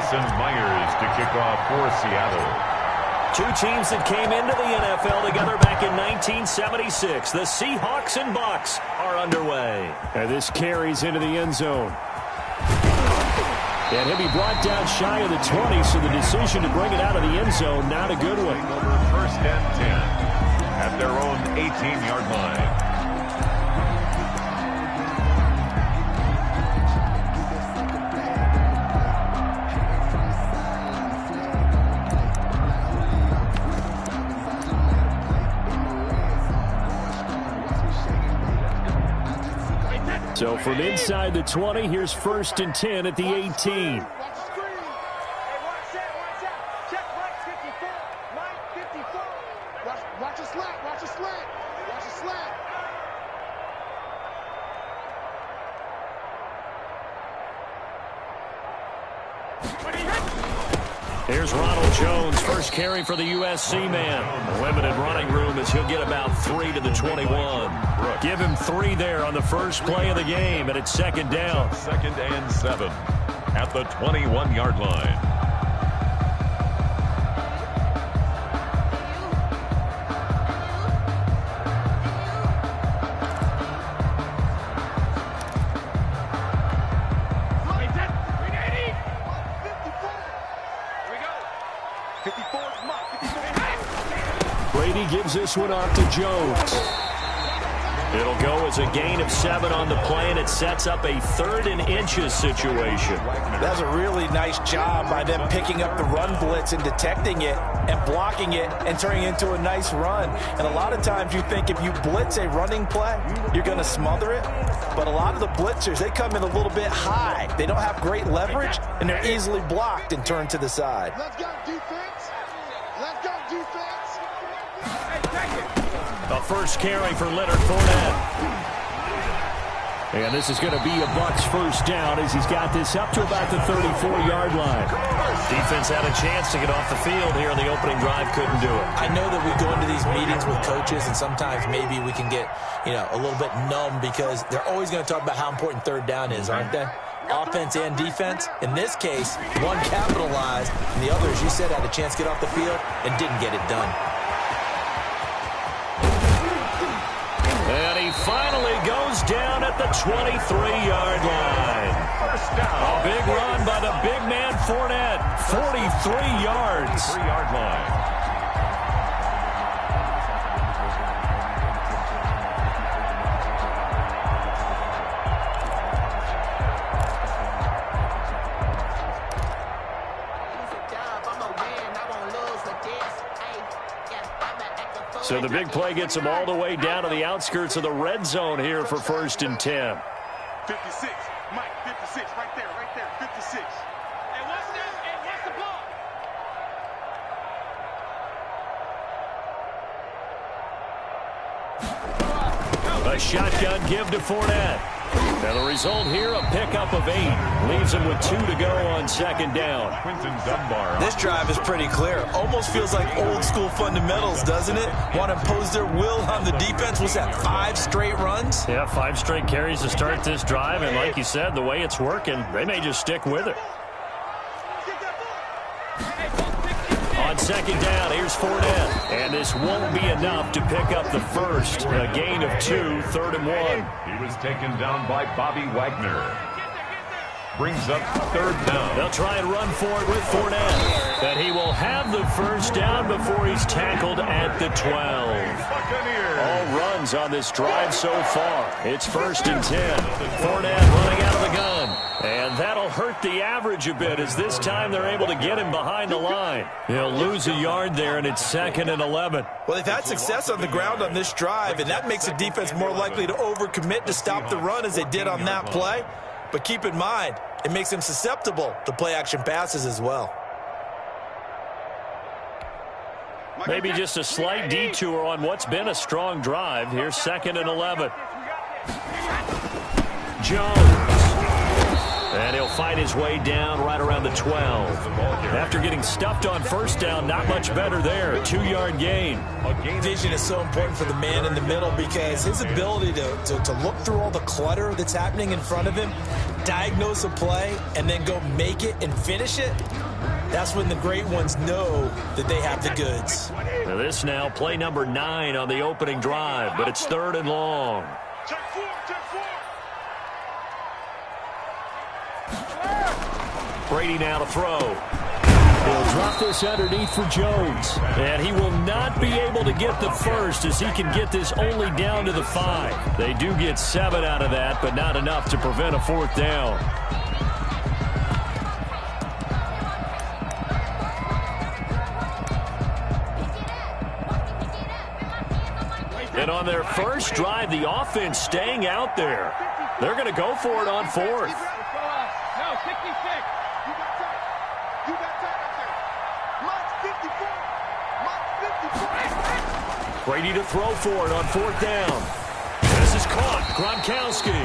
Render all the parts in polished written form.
Jason Myers to kick off for Seattle. Two teams that came into the NFL together back in 1976. The Seahawks and Bucs are underway. And this carries into the end zone. And he'll be brought down shy of the 20, so the decision to bring it out of the end zone, not a good one. First and 10 at their own 18-yard line. So from inside the 20, here's first and 10 at the 18. Watch a slant. Watch a slant. Watch a slant. Here's Ronald Jones, first carry for the USC man. Limited running room as he'll get about 3 to the 21. Give him 3 there on the first play of the game, and it's second down. Second and 7 at the 21-yard line. Brady gives this one off to Jones. It'll go as a gain of 7 on the play, and it sets up a 3rd and inches situation. That's a really nice job by them picking up the run blitz and detecting it and blocking it and turning it into a nice run. And a lot of times you think if you blitz a running play, you're going to smother it. But a lot of the blitzers, they come in a little bit high. They don't have great leverage, and they're easily blocked and turned to the side. Let's go, defense. Let's go, defense. A first carry for Leonard Fournette. And this is going to be a Bucs first down as he's got this up to about the 34-yard line. Defense had a chance to get off the field here in the opening drive, couldn't do it. I know that we go into these meetings with coaches, and sometimes maybe we can get, a little bit numb because they're always going to talk about how important third down is, aren't they? Offense and defense. In this case, one capitalized, and the other, as you said, had a chance to get off the field and didn't get it done. And he finally goes down at the 23-yard line. First down. A big run by the big man Fournette. 43 yards. 3-yard line. So the big play gets him all the way down to the outskirts of the red zone here for first and 10. 56. Mike, 56. Right there. 56. And what's the ball? A shotgun give to Fournette. And the result here, a pickup of 8. Leaves him with 2 to go on second down. Quinton Dunbar. This drive is pretty clear. Almost feels like old school fundamentals, doesn't it? Want to impose their will on the defense. Was that 5 straight runs? Yeah, 5 straight carries to start this drive. And like you said, the way it's working, they may just stick with it. On second down, here's Fournette. And this won't be enough to pick up the first. A gain of 2, 3rd and 1. He was taken down by Bobby Wagner. Brings up 3rd down. They'll try and run for it with Fournette. And he will have the first down before he's tackled at the 12. All runs on this drive so far. It's first and 10. Fournette running out of the gun. And that'll hurt the average a bit as this time they're able to get him behind the line. He'll lose a yard there, and it's 2nd and 11. Well, they've had success on the ground on this drive, and that makes the defense more likely to overcommit to stop the run as they did on that play. But keep in mind, it makes them susceptible to play-action passes as well. Maybe just a slight detour on what's been a strong drive. Here's 2nd and 11. Jones. And he'll fight his way down right around the 12. After getting stuffed on first down, not much better there. 2-yard gain. Vision is so important for the man in the middle because his ability to look through all the clutter that's happening in front of him, diagnose a play, and then go make it and finish it, that's when the great ones know that they have the goods. This now, play number 9 on the opening drive, but it's 3rd and long. Check 4, check 4. Brady now to throw. He'll drop this underneath for Jones. And he will not be able to get the first as he can get this only down to the 5. They do get 7 out of that, but not enough to prevent a 4th down. And on their first drive, the offense staying out there. They're going to go for it on 4th. No, 66. You got time. You got time out there. Mark 54. Mark 54. Brady to throw for it on 4th down. This is caught. Gronkowski.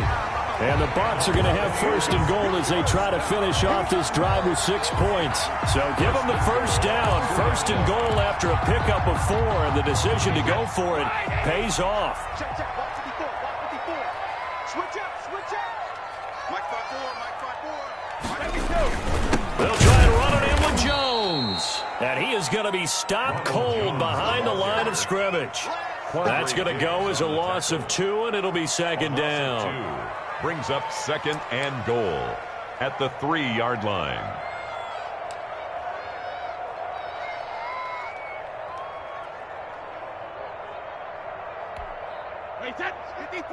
And the Bucs are going to have 1st and goal as they try to finish off this drive with 6 points. So give them the first down. 1st and goal after a pickup of 4. And the decision to go for it pays off. Check, check. Mark 54. Mark 54. Switch up, switch up. Mike 54. Mike 54. They'll try and run it in with Jones. And he is going to be stopped cold behind the line of scrimmage. That's going to go as a loss of 2, and it'll be 2nd down. Brings up 2nd and goal at the 3-yard line. Wait, that's 53.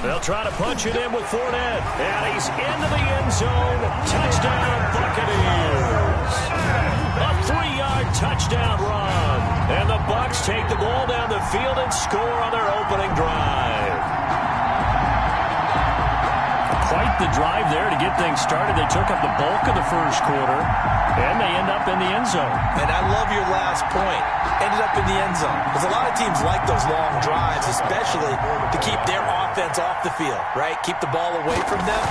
They'll try to punch it in with Fournette. And he's into the end zone. Touchdown, Buccaneers. A 3-yard touchdown run. And the Bucs take the ball down the field and score on their opening drive. Quite the drive there to get things started. They took up the bulk of the first quarter, and they end up in the end zone. And I love your last point. Ended up in the end zone. Because a lot of teams like those long drives, especially to keep their offense off the field, right? Keep the ball away from them.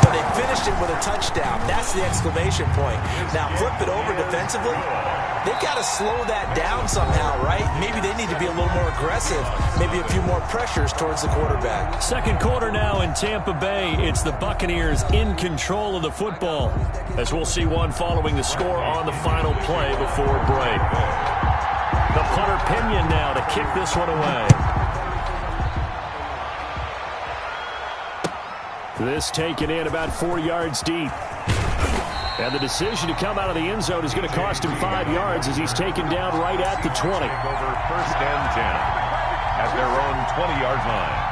But they finished it with a touchdown. That's the exclamation point. Now flip it over defensively. They've got to slow that down somehow, right? Maybe they need to be a little more aggressive. Maybe a few more pressures towards the quarterback. Second quarter now in Tampa Bay. It's the Buccaneers in control of the football, as we'll see one following the score on the final play before break. The punter Pinion now to kick this one away. This taken in about 4 yards deep. And the decision to come out of the end zone is going to cost him 5 yards as he's taken down right at the 20. Over 1st and 10 at their own 20-yard line.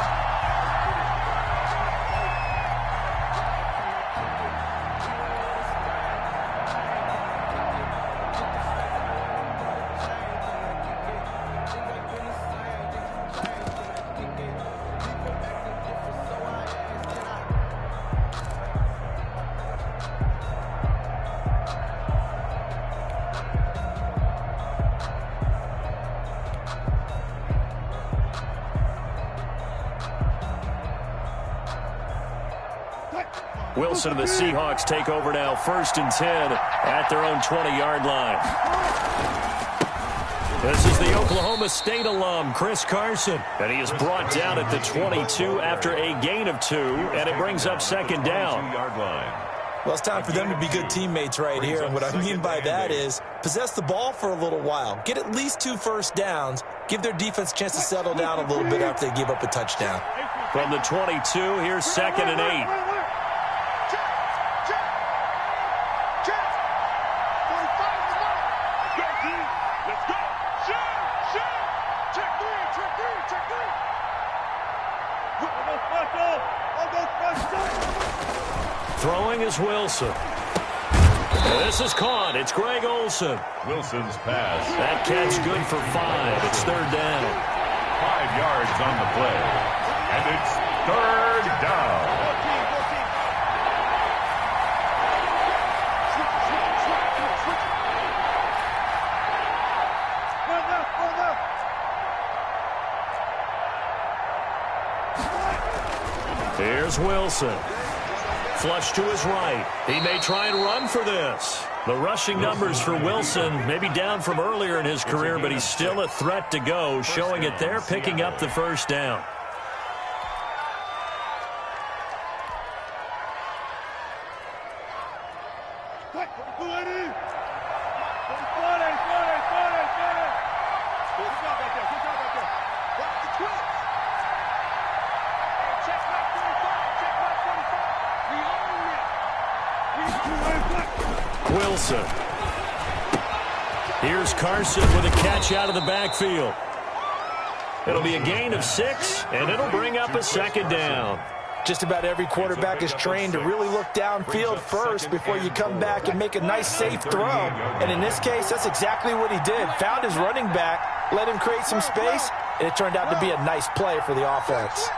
Wilson and the Seahawks take over now, 1st and 10 at their own 20-yard line. This is the Oklahoma State alum, Chris Carson, and he is brought down at the 22 after a gain of 2, and it brings up 2nd down. 2-yard line. Well, it's time for them to be good teammates right here. And what I mean by that is possess the ball for a little while. Get at least 2 first downs. Give their defense a chance to settle down a little bit after they give up a touchdown. From the 22, here's 2nd and 8. Throwing is Wilson. This is caught. It's Greg Olsen. Wilson's pass. That catch good for 5. It's 3rd down. 5 yards on the play. And it's 3rd down. Here's Wilson. Flush to his right. He may try and run for this. The rushing numbers for Wilson may be down from earlier in his career, but he's still a threat to go, showing it there, picking up the first down. Wilson. Here's Carson with a catch out of the backfield. It'll be a gain of 6, and it'll bring up a second down. Just about every quarterback is trained to really look downfield first before you come back and make a nice, safe throw. And in this case, that's exactly what he did. Found his running back, let him create some space, and it turned out to be a nice play for the offense.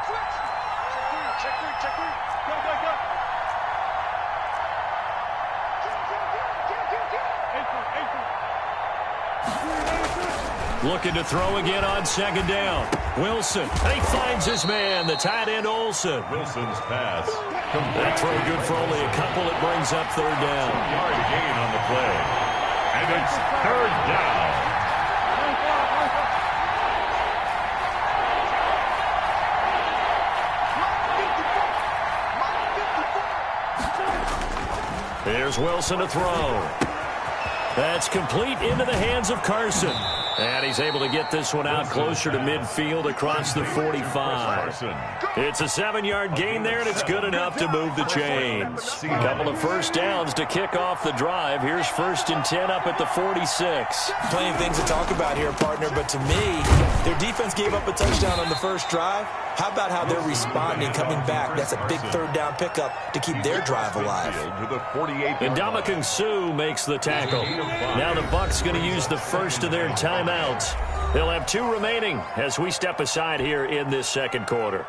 Looking to throw again on second down. Wilson. He finds his man, the tight end Olsen. Wilson's pass. That throw good for only a couple. It brings up third down. Yard gain on the play. And it's third down. Here's Wilson to throw. That's complete into the hands of Carson. And he's able to get this one out closer to midfield across the 45. It's a 7-yard gain there, and it's good enough to move the chains. A couple of first downs to kick off the drive. Here's 1st and 10 up at the 46. Plenty of things to talk about here, partner, but to me, their defense gave up a touchdown on the first drive. How about how they're responding, coming back? That's a big third down pickup to keep their drive alive. And Ndamukong Suh makes the tackle. Now the Bucs going to use the first of their timeouts. They'll have 2 remaining as we step aside here in this second quarter.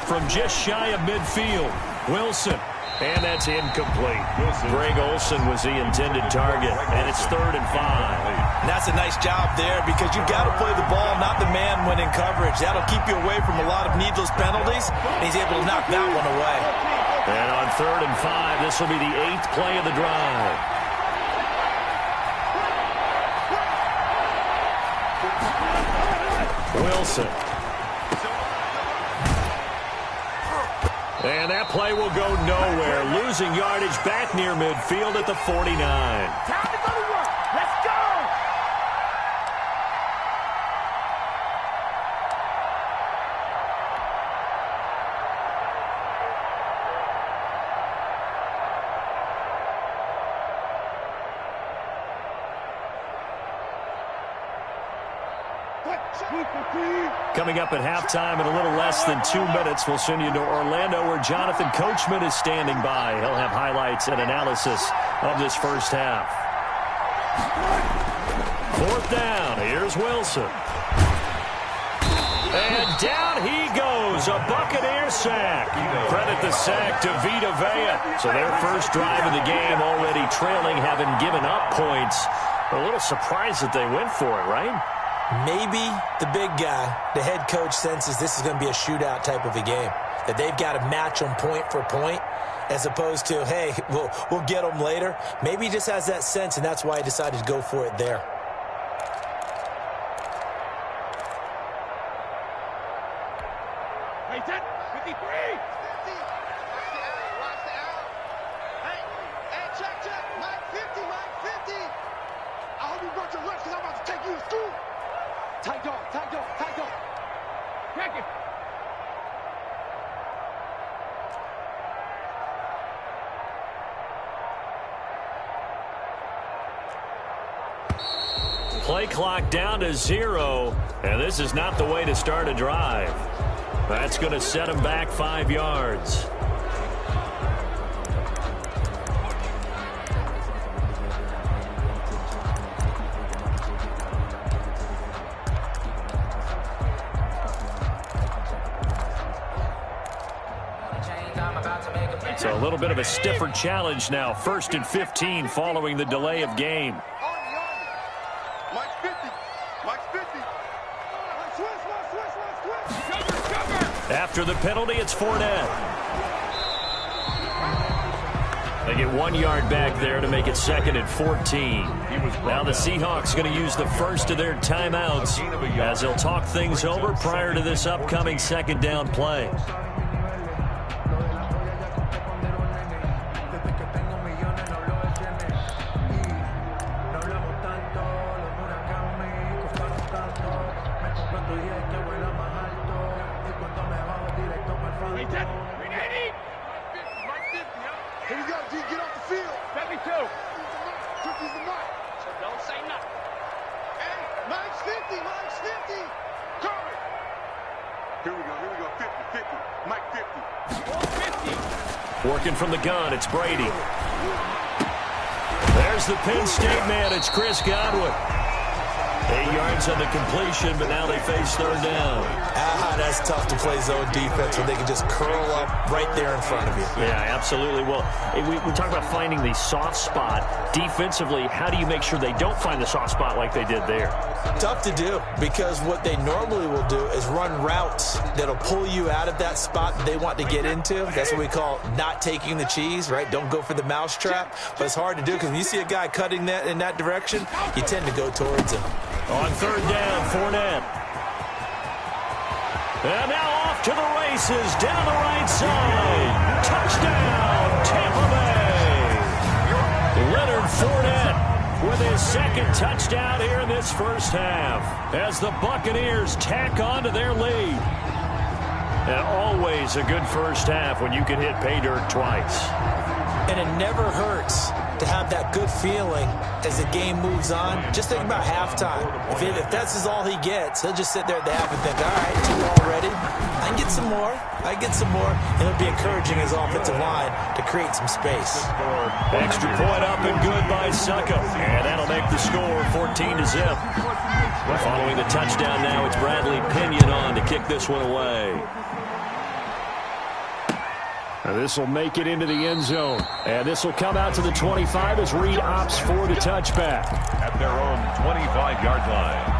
From just shy of midfield, Wilson. And that's incomplete. Greg Olsen was the intended target, and it's 3rd and 5. And that's a nice job there because you've got to play the ball, not the man when in coverage. That'll keep you away from a lot of needless penalties, and he's able to knock that one away. And on 3rd and 5, this will be the 8th play of the drive. Wilson. And that play will go nowhere, losing yardage back near midfield at the 49. Time to go to work. Let's go! Coming up at halftime in a little less than 2 minutes, we'll send you to Orlando where Jonathan Coachman is standing by. He'll have highlights and analysis of this first half. 4th down. Here's Wilson. And down he goes. A Buccaneer sack. Credit the sack to Vita Vea. So their first drive of the game already trailing, having given up points. A little surprised that they went for it, right? Maybe the big guy, the head coach, senses this is going to be a shootout type of a game, that they've got to match them point for point as opposed to, hey, we'll get them later. Maybe he just has that sense, and that's why he decided to go for it there. Hey, 10, 53. Hey, check. Mike 50. I hope you brought your lunch because I'm about to take you to school. Tight dog. Crack it. Play clock down to 0, and this is not the way to start a drive. That's going to set him back 5 yards. So a little bit of a stiffer challenge now. 1st and 15 following the delay of game. Mike's 50. Mike's 50. Switch. After the penalty, it's Fournette. They get 1 yard back there to make it 2nd and 14. Now the Seahawks going to use the first of their timeouts as they'll talk things over prior to this upcoming 2nd down play. Here we go, G. Get off the field. 72. Cookies the mic. So don't say nothing. Hey, Mike's 50. Mike's 50. Cover it. Here we go. 50. Mike 50. 50. Working from the gun, it's Brady. There's the Penn State man. It's Chris Godwin. 8 yards on the completion, but now they face 3rd down. That's tough to play zone defense when they can just curl up right there in front of you. Yeah, absolutely. Well, we talk about finding the soft spot. Defensively, how do you make sure they don't find the soft spot like they did there? Tough to do, because what they normally will do is run routes that'll pull you out of that spot they want to get into. That's what we call not taking the cheese, right? Don't go for the mousetrap. But it's hard to do because when you see a guy cutting that in that direction, you tend to go towards him. On 3rd down, Fournette. And now off to the races, down the right side. Touchdown, Tampa Bay. Leonard Fournette with his 2nd touchdown here in this first half as the Buccaneers tack on to their lead. And always a good first half when you can hit pay dirt twice. And it never hurts to have that good feeling as the game moves on. Just think about halftime. If that's all he gets, he'll just sit there at the half and think, all right, 2 already. I can get some more. And it'll be encouraging his offensive line to create some space. Extra point up and good by Succo. And that'll make the score 14-0. Following the touchdown now, it's Bradley Pinion on to kick this one away. This will make it into the end zone. And this will come out to the 25 as Reed opts for the touchback. At their own 25-yard line.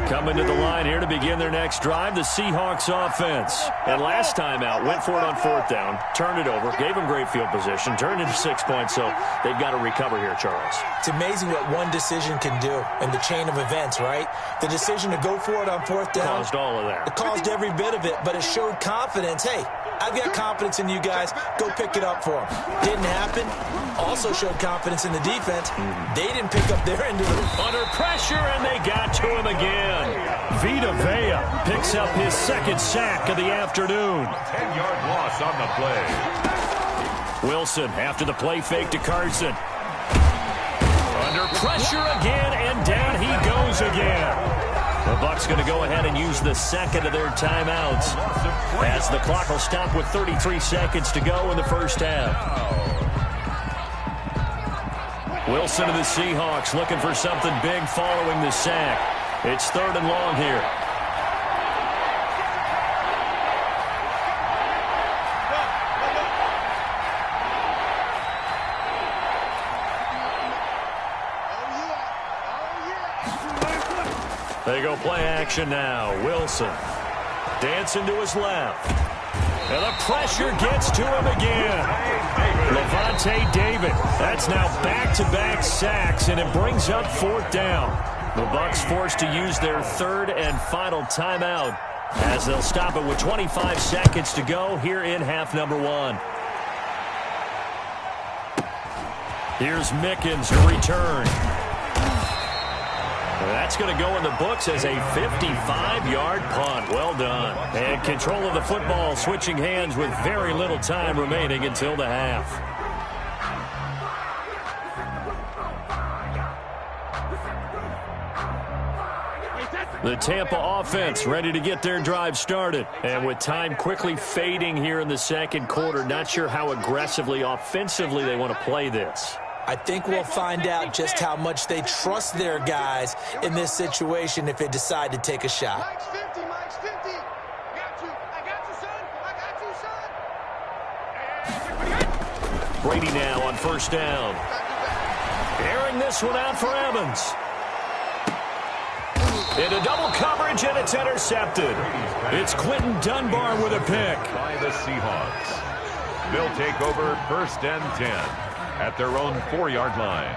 Coming to the line here to begin their next drive, the Seahawks offense. And last time out, went for it on 4th down, turned it over, gave them great field position, turned into 6 points, so they've got to recover here, Charles. It's amazing what one decision can do in the chain of events, right? The decision to go for it on 4th down. Caused all of that. It caused every bit of it, but it showed confidence. Hey, I've got confidence in you guys. Go pick it up for them. Didn't happen. Also showed confidence in the defense. They didn't pick up their end of it. Under pressure, and they got to him again. Vita Vea picks up his 2nd sack of the afternoon. 10-yard loss on the play. Wilson after the play fake to Carson. Under pressure again, and down he goes again. The Bucs going to go ahead and use the 2nd of their timeouts as the clock will stop with 33 seconds to go in the first half. Wilson of the Seahawks looking for something big following the sack. It's 3rd and long here. They go play action now. Wilson dancing to his left. And the pressure gets to him again. Levante David. That's now back-to-back sacks, and it brings up 4th down. The Bucs forced to use their 3rd and final timeout as they'll stop it with 25 seconds to go here in half number 1. Here's Mickens to return. That's going to go in the books as a 55-yard punt. Well done. And control of the football switching hands with very little time remaining until the half. The Tampa offense ready to get their drive started. And with time quickly fading here in the 2nd quarter, not sure how aggressively, offensively they want to play this. I think we'll find out just how much they trust their guys in this situation if they decide to take a shot. Mike's 50, Mike's 50. I got you, son. Brady now on first down. Airing this one out for Evans. Into double coverage, and it's intercepted. It's Quentin Dunbar with a pick. By the Seahawks. They'll take over 1st and 10 at their own 4-yard line.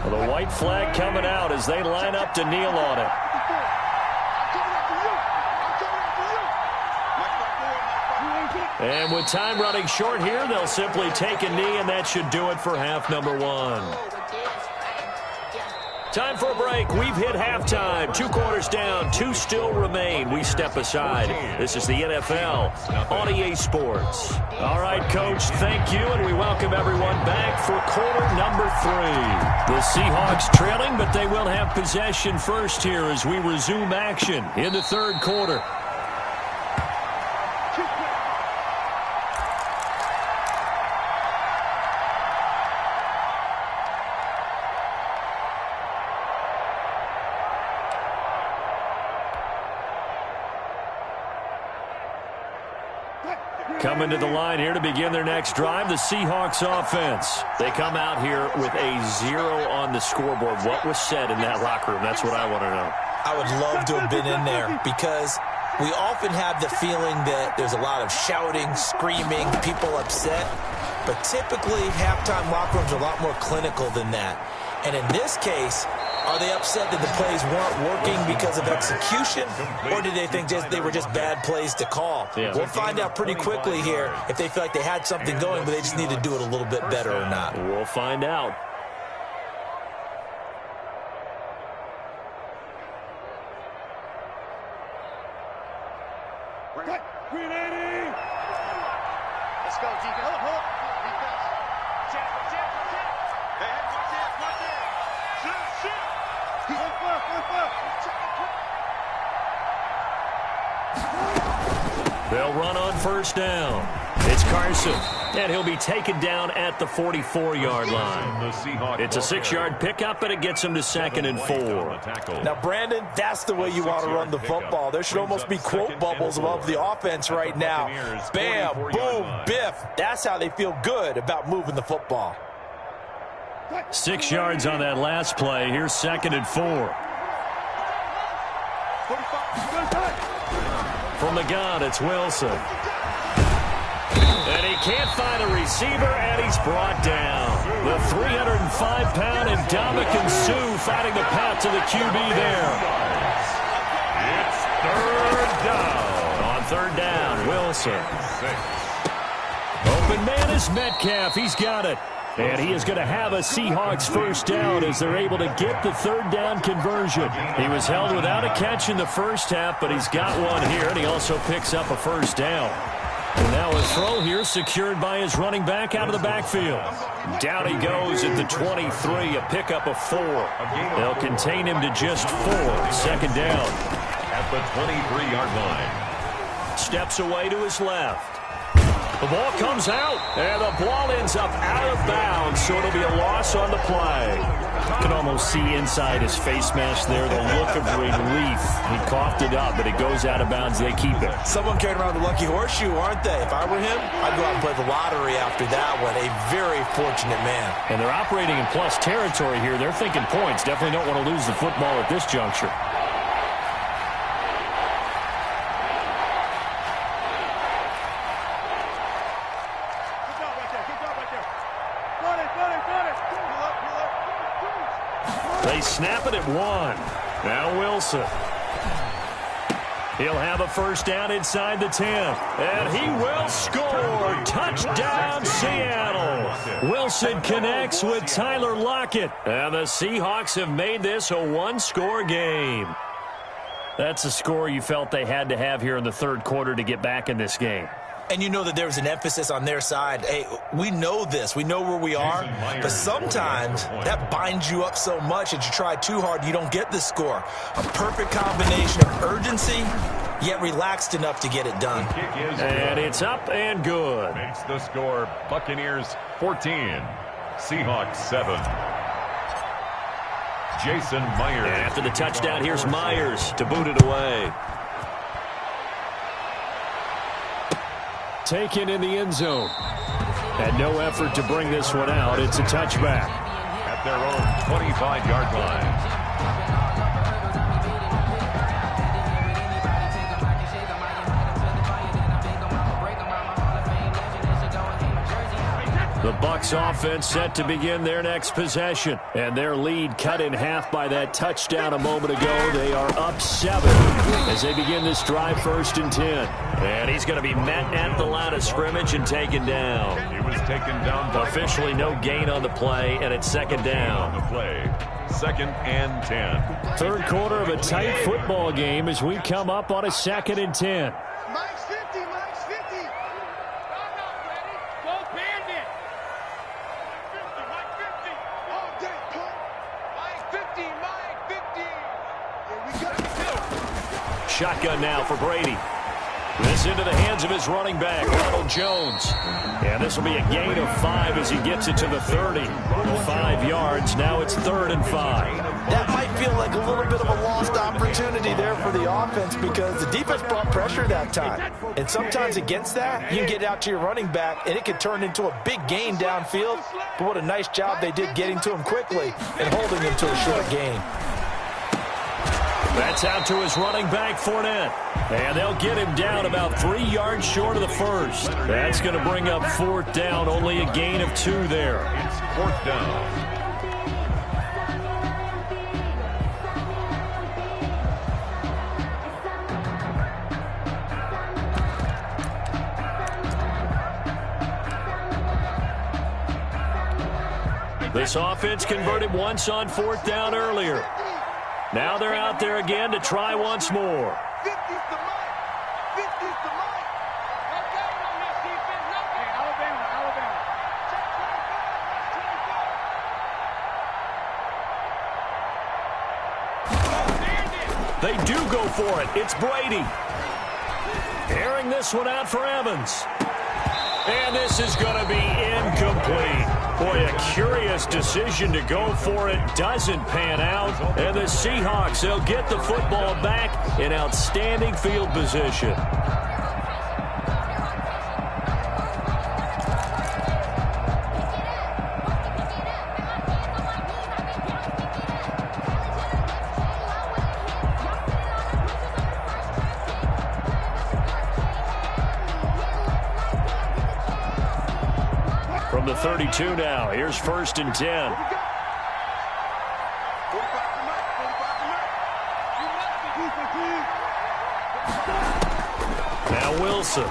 Well, the white flag coming out as they line up to kneel on it. And with time running short here, they'll simply take a knee, and that should do it for half number 1. Time for a break. We've hit halftime. 2 quarters down. 2 still remain. We step aside. This is the NFL on EA Sports. All right, Coach, thank you, and we welcome everyone back for quarter number 3. The Seahawks trailing, but they will have possession first here as we resume action in the 3rd quarter. Coming to the line here to begin their next drive, the Seahawks offense. They come out here with a 0 on the scoreboard. What was said in that locker room? That's what I want to know. I would love to have been in there because we often have the feeling that there's a lot of shouting, screaming, people upset. But typically, halftime locker rooms are a lot more clinical than that. And in this case, are they upset that the plays weren't working because of execution, or did they think they were just bad plays to call? Yeah. We'll find out pretty quickly here if they feel like they had something going, but they just need to do it a little bit better or not. We'll find out. Let's go, Deacon. Hold up. Defense. Check. Hey, watch it. Shit. He's on fire. They'll run on first down. It's Carson, and he'll be taken down at the 44-yard line. It's a 6-yard pickup, and it gets him to 2nd and 4. Now, Brandon, that's the way you want to run the football. There should almost be quote bubbles above the offense right now. Bam, boom, biff. That's how they feel good about moving the football. 6 yards on that last play. Here's 2nd and 4. From the gun, it's Wilson. And he can't find a receiver, and he's brought down. The 305-pound Ndamukong Suh fighting the path to the QB there. It's 3rd down. On 3rd down, Wilson. Open man is Metcalf. He's got it. And he is going to have a Seahawks first down as they're able to get the 3rd down conversion. He was held without a catch in the first half, but he's got one here, and he also picks up a first down. And now a throw here secured by his running back out of the backfield. Down he goes at the 23, a pickup of 4. They'll contain him to just 4. 2nd down. At the 23-yard line. Steps away to his left. The ball comes out, and the ball ends up out of bounds, so it'll be a loss on the play. You can almost see inside his face mask there the look of relief. He coughed it up, but it goes out of bounds. They keep it. Someone carrying around the lucky horseshoe, aren't they? If I were him, I'd go out and play the lottery after that one. A very fortunate man. And they're operating in plus territory here. They're thinking points. Definitely don't want to lose the football at this juncture. They snap it at 1. Now Wilson. He'll have a first down inside the 10. And he will score. Touchdown, Seattle. Wilson connects with Tyler Lockett. And the Seahawks have made this a 1-score game. That's a score you felt they had to have here in the 3rd quarter to get back in this game. And you know that there's an emphasis on their side. Hey, we know this. We know where we are. But sometimes that binds you up so much that you try too hard, you don't get the score. A perfect combination of urgency, yet relaxed enough to get it done. And it's up and good. Makes the score Buccaneers 14, Seahawks 7. Jason Myers. And after the touchdown, here's Myers to boot it away. Taken in the end zone. And no effort to bring this one out. It's a touchback. At their own 25-yard line. The Bucs offense set to begin their next possession. And their lead cut in half by that touchdown a moment ago. They are up 7 as they begin this drive, 1st and 10. And he's going to be met at the line of scrimmage and taken down. He was taken down. Officially no gain on the play, and it's 2nd down. On the play, 2nd and 10. Third quarter of a tight football game as we come up on a 2nd and 10. Mike's 50, Mike's 50. Go Bandit. Mike 50. All day, punk. Mike 50, Mike 50. Yeah, we got it. Shotgun now for Brady. This into the hands of his running back, Ronald Jones. And this will be a gain of 5 as he gets it to the 30. 5 yards. Now it's 3rd and 5. That might feel like a little bit of a lost opportunity there for the offense because the defense brought pressure that time. And sometimes against that, you can get out to your running back, and it could turn into a big gain downfield. But what a nice job they did getting to him quickly and holding him to a short gain. That's out to his running back, Fournette. And they'll get him down about 3 yards short of the first. That's going to bring up 4th down, only a gain of 2 there. It's 4th down. This offense converted once on 4th down earlier. Now they're out there again to try once more. 50's the Mike. 50's the Mike. No game on this defense. No game. Alabama. They do go for it. It's Brady. Airing this one out for Evans. And this is going to be incomplete. Boy, a curious decision to go for it. Doesn't pan out. And the Seahawks, they'll get the football back in outstanding field position. From the 32 now, here's 1st and 10. Now Wilson.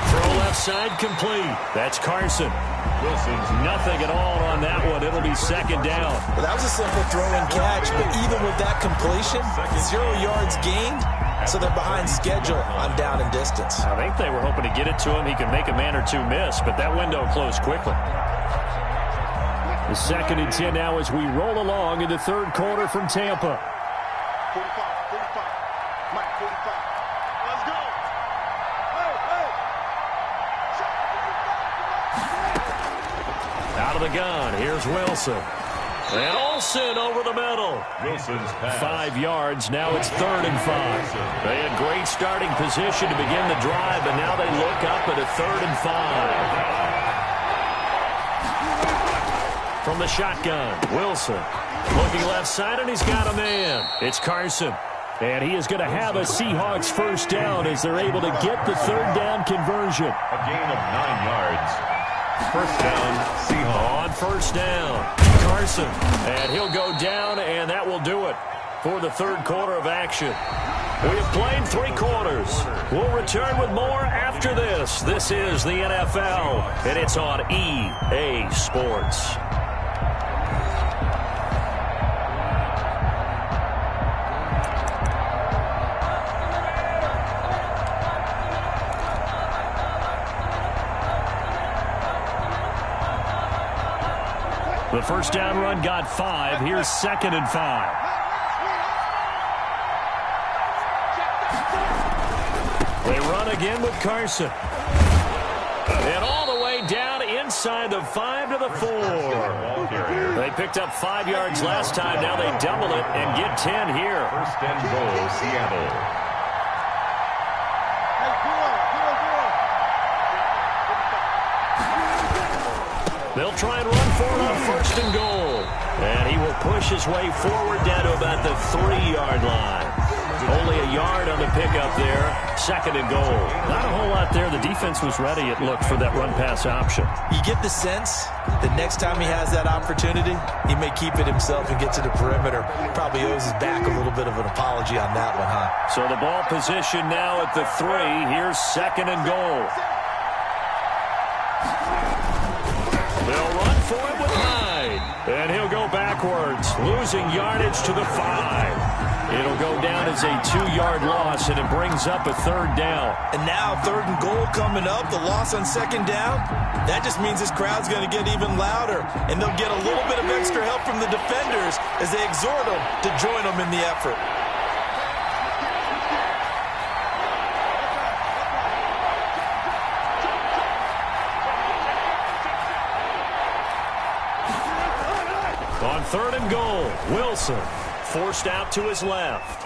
Throw left side complete. That's Carson. Wilson's nothing at all on that one. It'll be 2nd down. Well, that was a simple throw and catch, but even with that completion, 0 yards gained. So they're behind schedule on down and distance. I think they were hoping to get it to him. He could make a man or two miss, but that window closed quickly. The 2nd and 10 now as we roll along in the 3rd quarter from Tampa. 45. Mike, 45. Let's go. Out of the gun, here's Wilson. And Olsen over the middle. Wilson's pass. 5 yards. Now it's 3rd and 5. They had great starting position to begin the drive, but now they look up at a 3rd and 5. From the shotgun, Wilson. Looking left side, and he's got a man. It's Carson. And he is going to have a Seahawks 1st down as they're able to get the 3rd down conversion. A gain of 9 yards. 1st down, Seahawks. On 1st down, Carson. And he'll go down, and that will do it for the 3rd quarter of action. We have played 3 quarters. We'll return with more after this. This is the NFL, and it's on EA Sports. first down run got 5. Here's 2nd and 5. They run again with Carson. And all the way down inside the 5 to the 4. They picked up 5 yards last time. Now they double it and get 10 here. First and goal, Seattle. They'll try and run for it on 1st and goal. And he will push his way forward down to about the 3-yard line. Only a yard on the pickup there. 2nd and goal. Not a whole lot there. The defense was ready, it looked, for that run-pass option. You get the sense that next time he has that opportunity, he may keep it himself and get to the perimeter. Probably owes his back a little bit of an apology on that one, huh? So the ball position now at the 3. Here's 2nd and goal. They'll run for it with Hyde. And he'll go backwards, losing yardage to the 5. It'll go down as a 2-yard loss, and it brings up a 3rd down. And now 3rd and goal coming up, the loss on 2nd down. That just means this crowd's going to get even louder, and they'll get a little bit of extra help from the defenders as they exhort them to join them in the effort. On 3rd and goal, Wilson forced out to his left.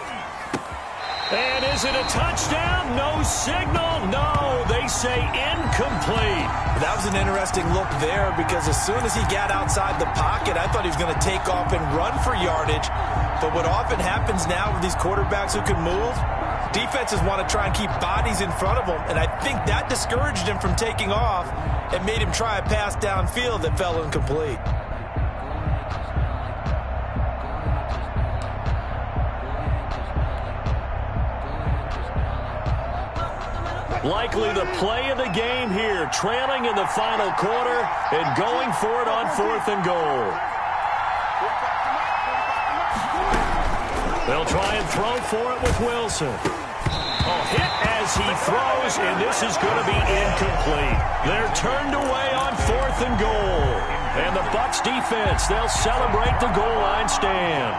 And is it a touchdown? No signal. No, they say incomplete. That was an interesting look there because as soon as he got outside the pocket, I thought he was going to take off and run for yardage. But what often happens now with these quarterbacks who can move, defenses want to try and keep bodies in front of them. And I think that discouraged him from taking off and made him try a pass downfield that fell incomplete. Likely the play of the game here, trailing in the final quarter and going for it on 4th and goal. They'll try and throw for it with Wilson. Hit as he throws, and this is going to be incomplete. They're turned away on 4th and goal. And the Bucs defense, they'll celebrate the goal line stand.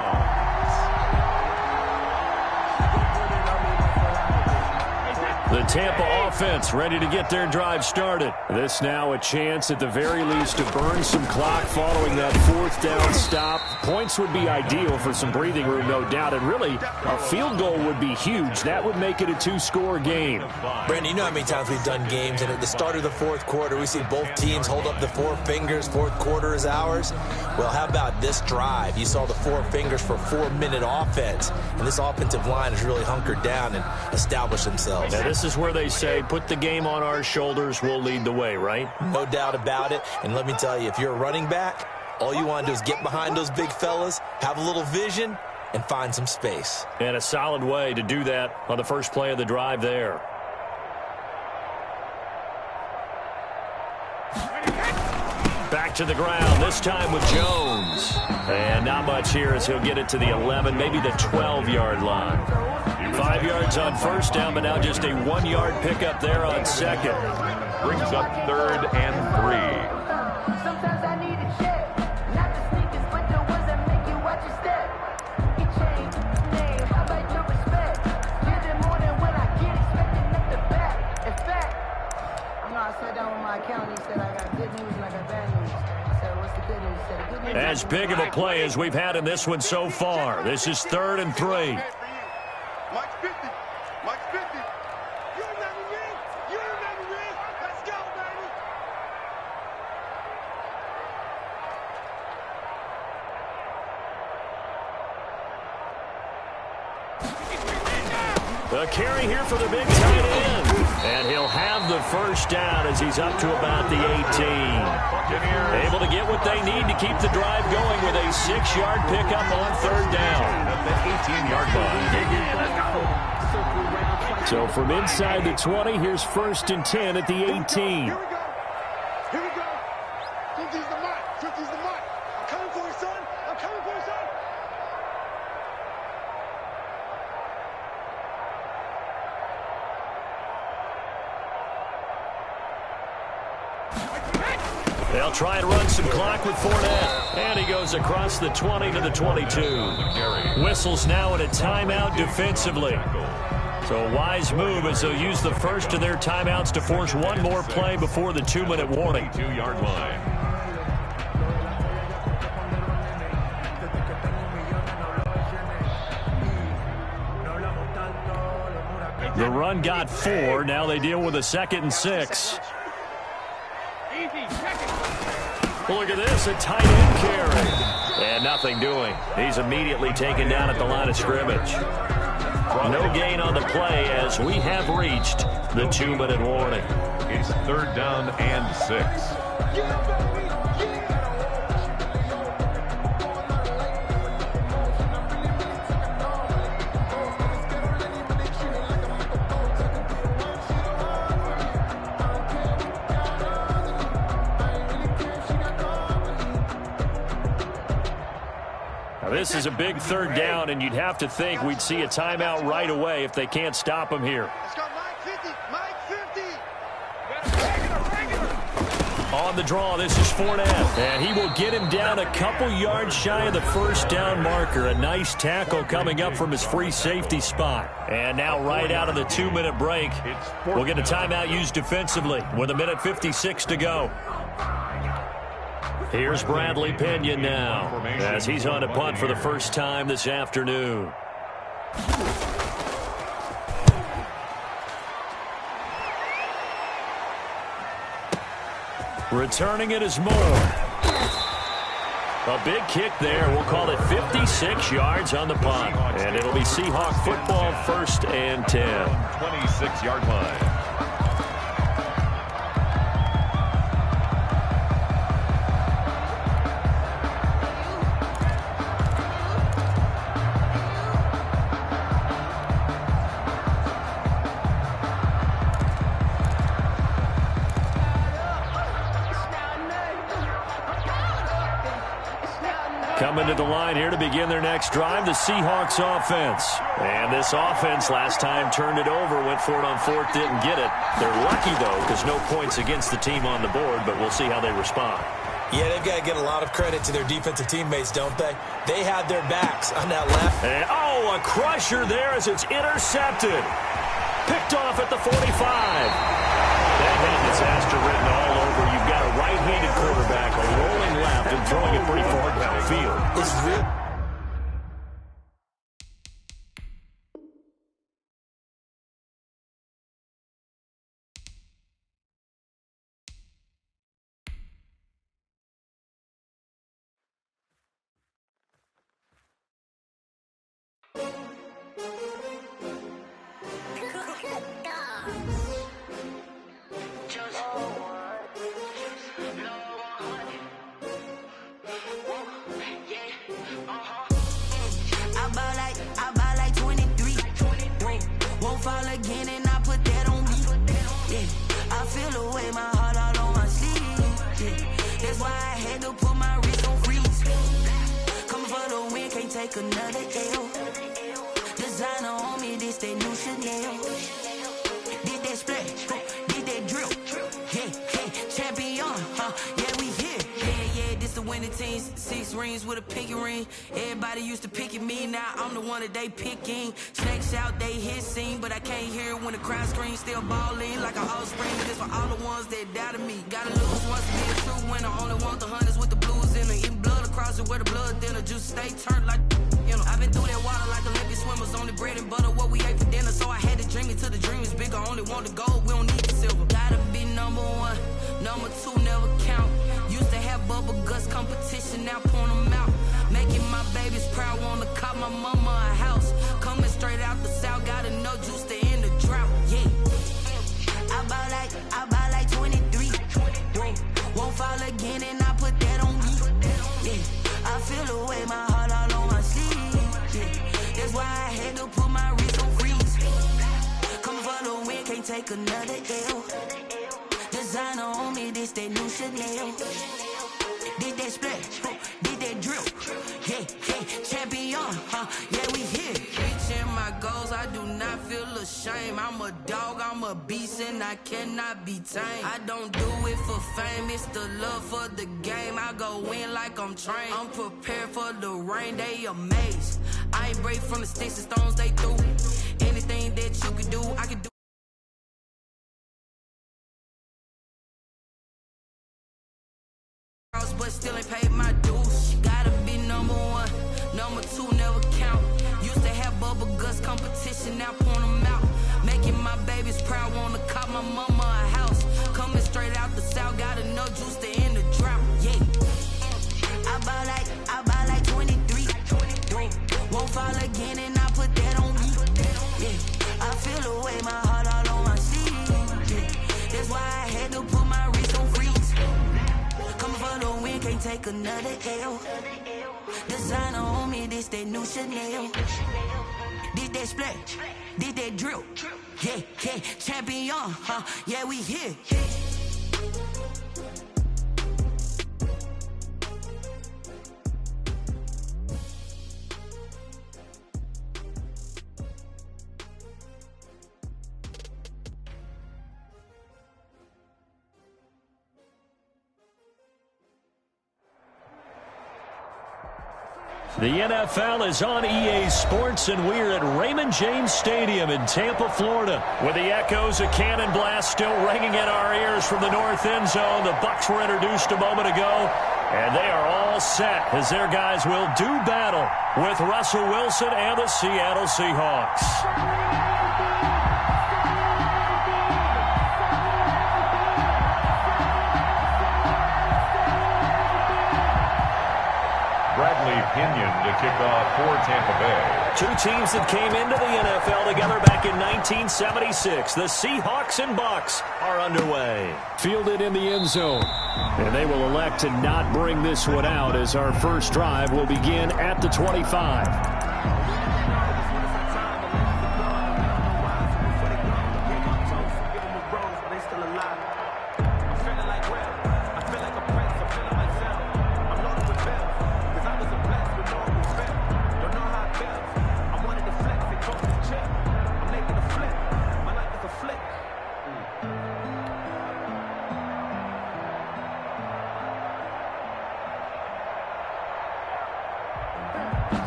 The Tampa offense ready to get their drive started. This now a chance at the very least to burn some clock following that 4th down stop. Points would be ideal for some breathing room, no doubt. And really, a field goal would be huge. That would make it a 2-score game. Brandon, you know how many times we've done games, and at the start of the 4th quarter, we see both teams hold up the 4 fingers. 4th quarter is ours. Well, how about this drive? You saw the 4 fingers for 4-minute offense. And this offensive line has really hunkered down and established themselves. Now, this is where they say, put the game on our shoulders, we'll lead the way, right? No doubt about it. And let me tell you, if you're a running back, all you want to do is get behind those big fellas, have a little vision, and find some space. And a solid way to do that on the first play of the drive there. Back to the ground, this time with Jones. And not much here as he'll get it to the 11, maybe the 12-yard line. 5 yards on 1st down, but now just a 1-yard pickup there on 2nd. Brings up 3rd and 3. Sometimes I need a check, not the sneakers, but the ones that make you watch your step. It changed the name, how about your respect? Give it more than when I get expected at the back. In fact, I know I sat down with my accountant, he said I got good news and I got bad news. I said, what's the good news? He said, the good news. As big of a play as we've had in this one so far. This is 3rd and 3. Mike's 50. Mike's 50. You remember me? You remember me? Let's go, baby. The carry here for the big tight end. And he'll have the first down as he's up to about the 18. Able to get what they need to keep the drive going with a 6-yard pickup on 3rd down. At the 18-yard line. So from inside the 20, here's 1st and 10 at the 18. Here we go. Here we go. 50's the mark. 50's the mark. I'm coming for you, son. I'm coming for you, son. They'll try and run some clock with Fournette. And he goes across the 20 to the 22. Whistles now in a timeout defensively. So a wise move as they'll use the first of their timeouts to force one more play before the 2-minute warning. 2-yard line. The run got 4. Now they deal with a 2nd and 6. Look at this, a tight end carry. And nothing doing. He's immediately taken down at the line of scrimmage. No gain on the play as we have reached the 2-minute warning. It's 3rd down and 6. This is a big 3rd down, and you'd have to think we'd see a timeout right away if they can't stop him here. Let's go, Mike 50. On the draw, this is Fournette, and he will get him down a couple yards shy of the 1st down marker. A nice tackle coming up from his free safety spot. And now right out of the 2-minute break, we'll get a timeout used defensively with 1:56 to go. Here's Bradley Pinion now as he's on a punt for the first time this afternoon. Returning it is Moore. A big kick there. We'll call it 56 yards on the punt. And it'll be Seahawk football 1st and 10. 26-yard line. Coming to the line here to begin their next drive, the Seahawks offense. And this offense last time turned it over, went for it on 4th, didn't get it. They're lucky, though, because no points against the team on the board, but we'll see how they respond. Yeah, they've got to get a lot of credit to their defensive teammates, don't they? They had their backs on that left. And, oh, a crusher there as it's intercepted. Picked off at the 45. That had disaster written all over. You've got a right-handed quarterback, a rolling left, and throwing it pretty far downfield. It's real. Another L. Designer on me, this that new Chanel. Did that splash, did that drill. Yeah, champion, yeah, we here. Yeah, this the winning team. 6 rings with a pinky ring. Everybody used to pick at me, now I'm the one that they picking. Snakes out, they hit scene, but I can't hear it when the crowd screams. Still balling like an offspring. This for all the ones that doubted me. Gotta lose once to be a true winner. Only want the hunters with the blues in it. Eating blood across it where the blood thinner. Juice stay turned like. I've been through that water like Olympic swimmers. Only bread and butter, what we ate for dinner. So I had to dream it till the dream is bigger. Only want the gold, we don't need the silver. Gotta be number 1, number 2 never count. Used to have bubble guts competition, now point them out. Making my babies proud, wanna cop my mama a house. Coming straight out the south, gotta know juice to end the drought. Yeah, I buy like 23. Won't fall again and I put that on me. Yeah, I feel the way my heart all on my sleeve. That's why I had to put my wrist on freeze. Coming for the win, can't take another L. Designer on me, this that new Chanel. Did that splash, did that drill. Yeah, champion, yeah, we here. Reaching my goals, I do not feel shame. I'm a dog, I'm a beast, and I cannot be tamed. I don't do it for fame, it's the love for the game. I go in like I'm trained. I'm prepared for the rain, they amazed. I ain't break from the sticks and stones they threw. Anything that you can do, I can do. But still ain't paid my dues. Gotta be number one, number two never count. Used to have bubble guts competition, now point them out. Making my babies proud, wanna cop my mama a house. Coming straight out the south, got enough juice to end the drought. Yeah, I buy like 23. Won't fall again, and I put that on me. Yeah, I feel the way, my heart all on my sleeve. Yeah, that's why I had to put my wrist on freeze. Coming for the win, can't take another L. Designer on me, this that new Chanel. Did that splash, did that drill. Yeah, yeah, champion, huh? Yeah, we here. The NFL is on EA Sports, and we're at Raymond James Stadium in Tampa, Florida, with the echoes of cannon blast still ringing in our ears from the north end zone. The Bucs were introduced a moment ago, and they are all set as their guys will do battle with Russell Wilson and the Seattle Seahawks. Bradley Pinion to kick off for Tampa Bay. Two teams that came into the NFL together back in 1976. The Seahawks and Bucs are underway. Fielded in the end zone. And they will elect to not bring this one out as our first drive will begin at the 25.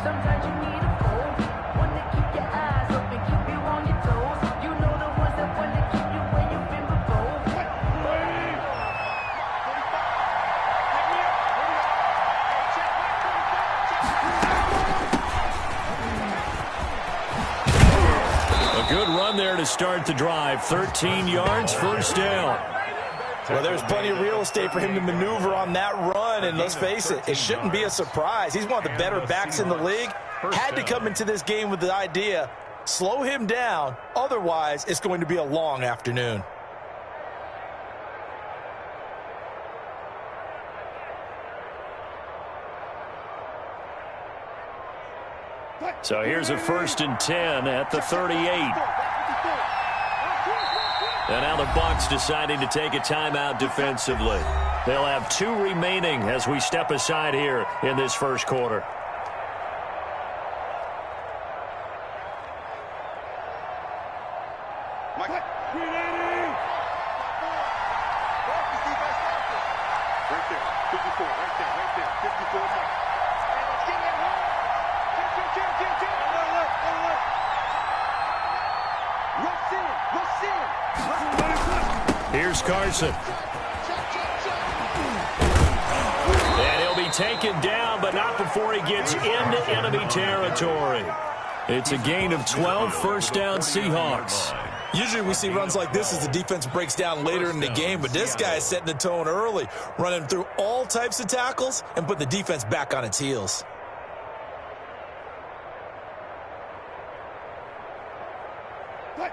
Sometimes you need a pole, one to keep your eyes open, keep you on your toes. You know the ones that want to keep you where you've been before. A good run there to start the drive. 13 yards, first down. Well, there's plenty of real estate for him to maneuver on that run, and let's face it, it shouldn't be a surprise. He's one of the better backs in the league. Had to come into this game with the idea, slow him down, otherwise it's going to be a long afternoon. So here's a 1st and 10 at the 38. And now the Bucs deciding to take a timeout defensively. They'll have 2 remaining as we step aside here in this first quarter. Here's Carson. And he'll be taken down, but not before he gets into enemy territory. It's a gain of 12, first down Seahawks. Usually we see runs like this as the defense breaks down later in the game, but this guy is setting the tone early, running through all types of tackles and put the defense back on its heels.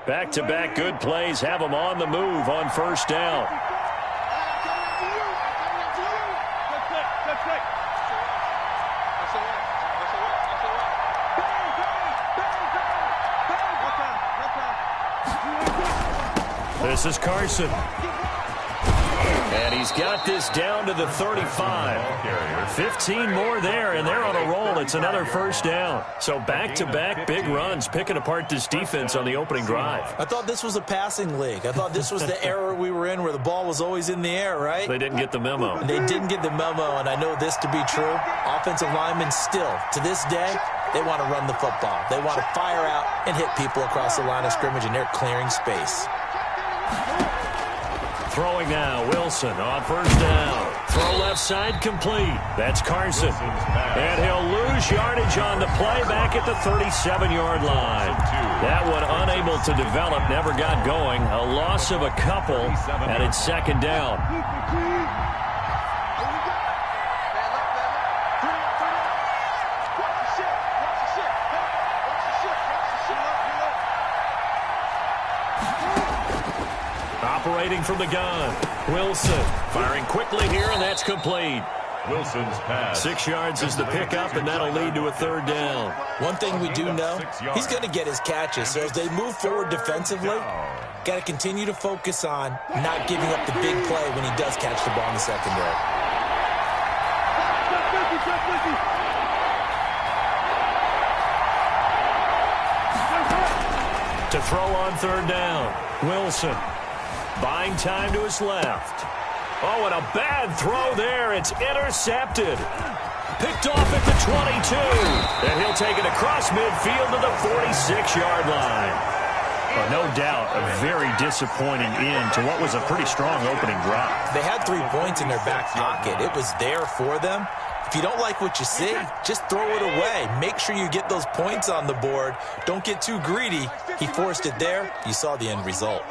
Back-to-back good plays have them on the move on first down. This is Carson. And he's got this down to the 35. 15 more there, and they're on a roll. It's another first down. So back-to-back big runs, picking apart this defense on the opening drive. I thought this was a passing league. I thought this was the era we were in where the ball was always in the air, right? They didn't get the memo. And they didn't get the memo, and I know this to be true. Offensive linemen still, to this day, they want to run the football. They want to fire out and hit people across the line of scrimmage, and they're clearing space. Throwing now, Wilson on first down. Throw left side complete. That's Carson. And he'll lose yardage on the play back at the 37-yard line. That one unable to develop, never got going. A loss of a couple, and it's second down. Operating from the gun. Wilson firing quickly here, and that's complete. Wilson's pass. 6 yards is the pickup, and that'll lead to a third down. One thing we do know, he's going to get his catches. So as they move forward defensively, got to continue to focus on not giving up the big play when he does catch the ball in the secondary. To throw on third down, Wilson. Buying time to his left. Oh, and a bad throw there. It's intercepted. Picked off at the 22. And he'll take it across midfield to the 46-yard line. No doubt, a very disappointing end to what was a pretty strong opening drive. They had 3 points in their back pocket. It was there for them. If you don't like what you see, just throw it away. Make sure you get those points on the board. Don't get too greedy. He forced it there. You saw the end result.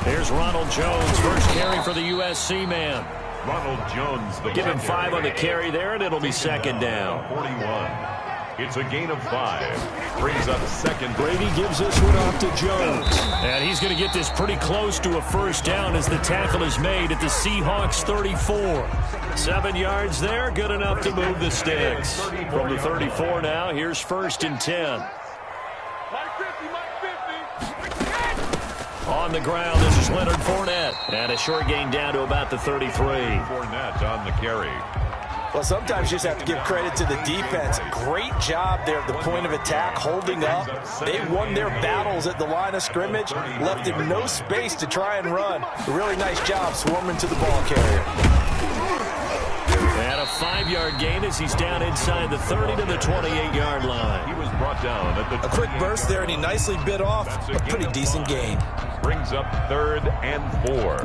Here's Ronald Jones, first carry for the USC man. Ronald Jones, Give him 5 on the carry there, and it'll be second down. 41. It's a gain of 5. Brings up second. Brady gives this one off to Jones. And he's going to get this pretty close to a first down as the tackle is made at the Seahawks 34. 7 yards there, good enough to move the sticks. From the 34 now, here's first and 10. On the ground, this is Leonard Fournette. And a short gain down to about the 33. Fournette on the carry. Well, sometimes you just have to give credit to the defense. Great job there at the point of attack, holding up. They won their battles at the line of scrimmage, left him no space to try and run. A really nice job swarming to the ball carrier. And a 5-yard gain as he's down inside the 30 to the 28-yard line. He was brought down at the A quick burst there, and he nicely bit off a pretty decent gain. Brings up 3rd and 4.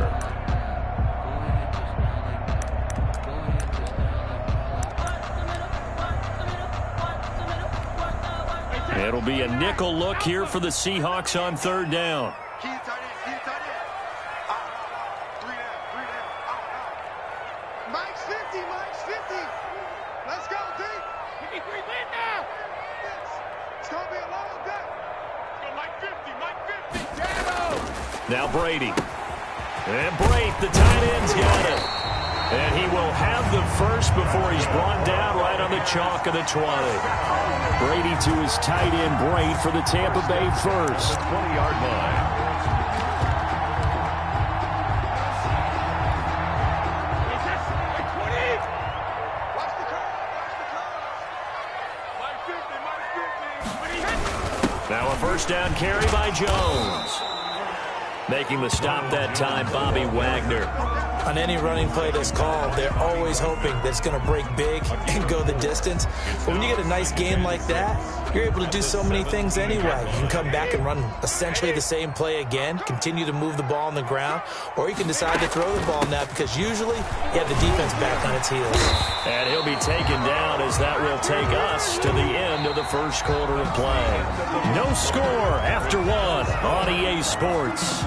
It'll be a nickel look here for the Seahawks on third down. Mike's 50, Mike's 50. Let's go, D. We need 3 win now. It's going to be a long day. Go Mike 50, Mike 50. Dano. Now Brady. And Brate, the tight end's got it. And he will have the first before he's brought down right on the chalk of the 20. Brady to his tight end, Brate, for the Tampa Bay first. 20-yard line. Now a first down carry by Jones. Making the stop that time, Bobby Wagner. On any running play that's called, they're always hoping that it's going to break big and go the distance. But when you get a nice game like that, you're able to do so many things anyway. You can come back and run essentially the same play again, continue to move the ball on the ground, or you can decide to throw the ball now because usually you have the defense back on its heels. And he'll be taken down as that will take us to the end of the first quarter of play. No score after 1 on EA Sports.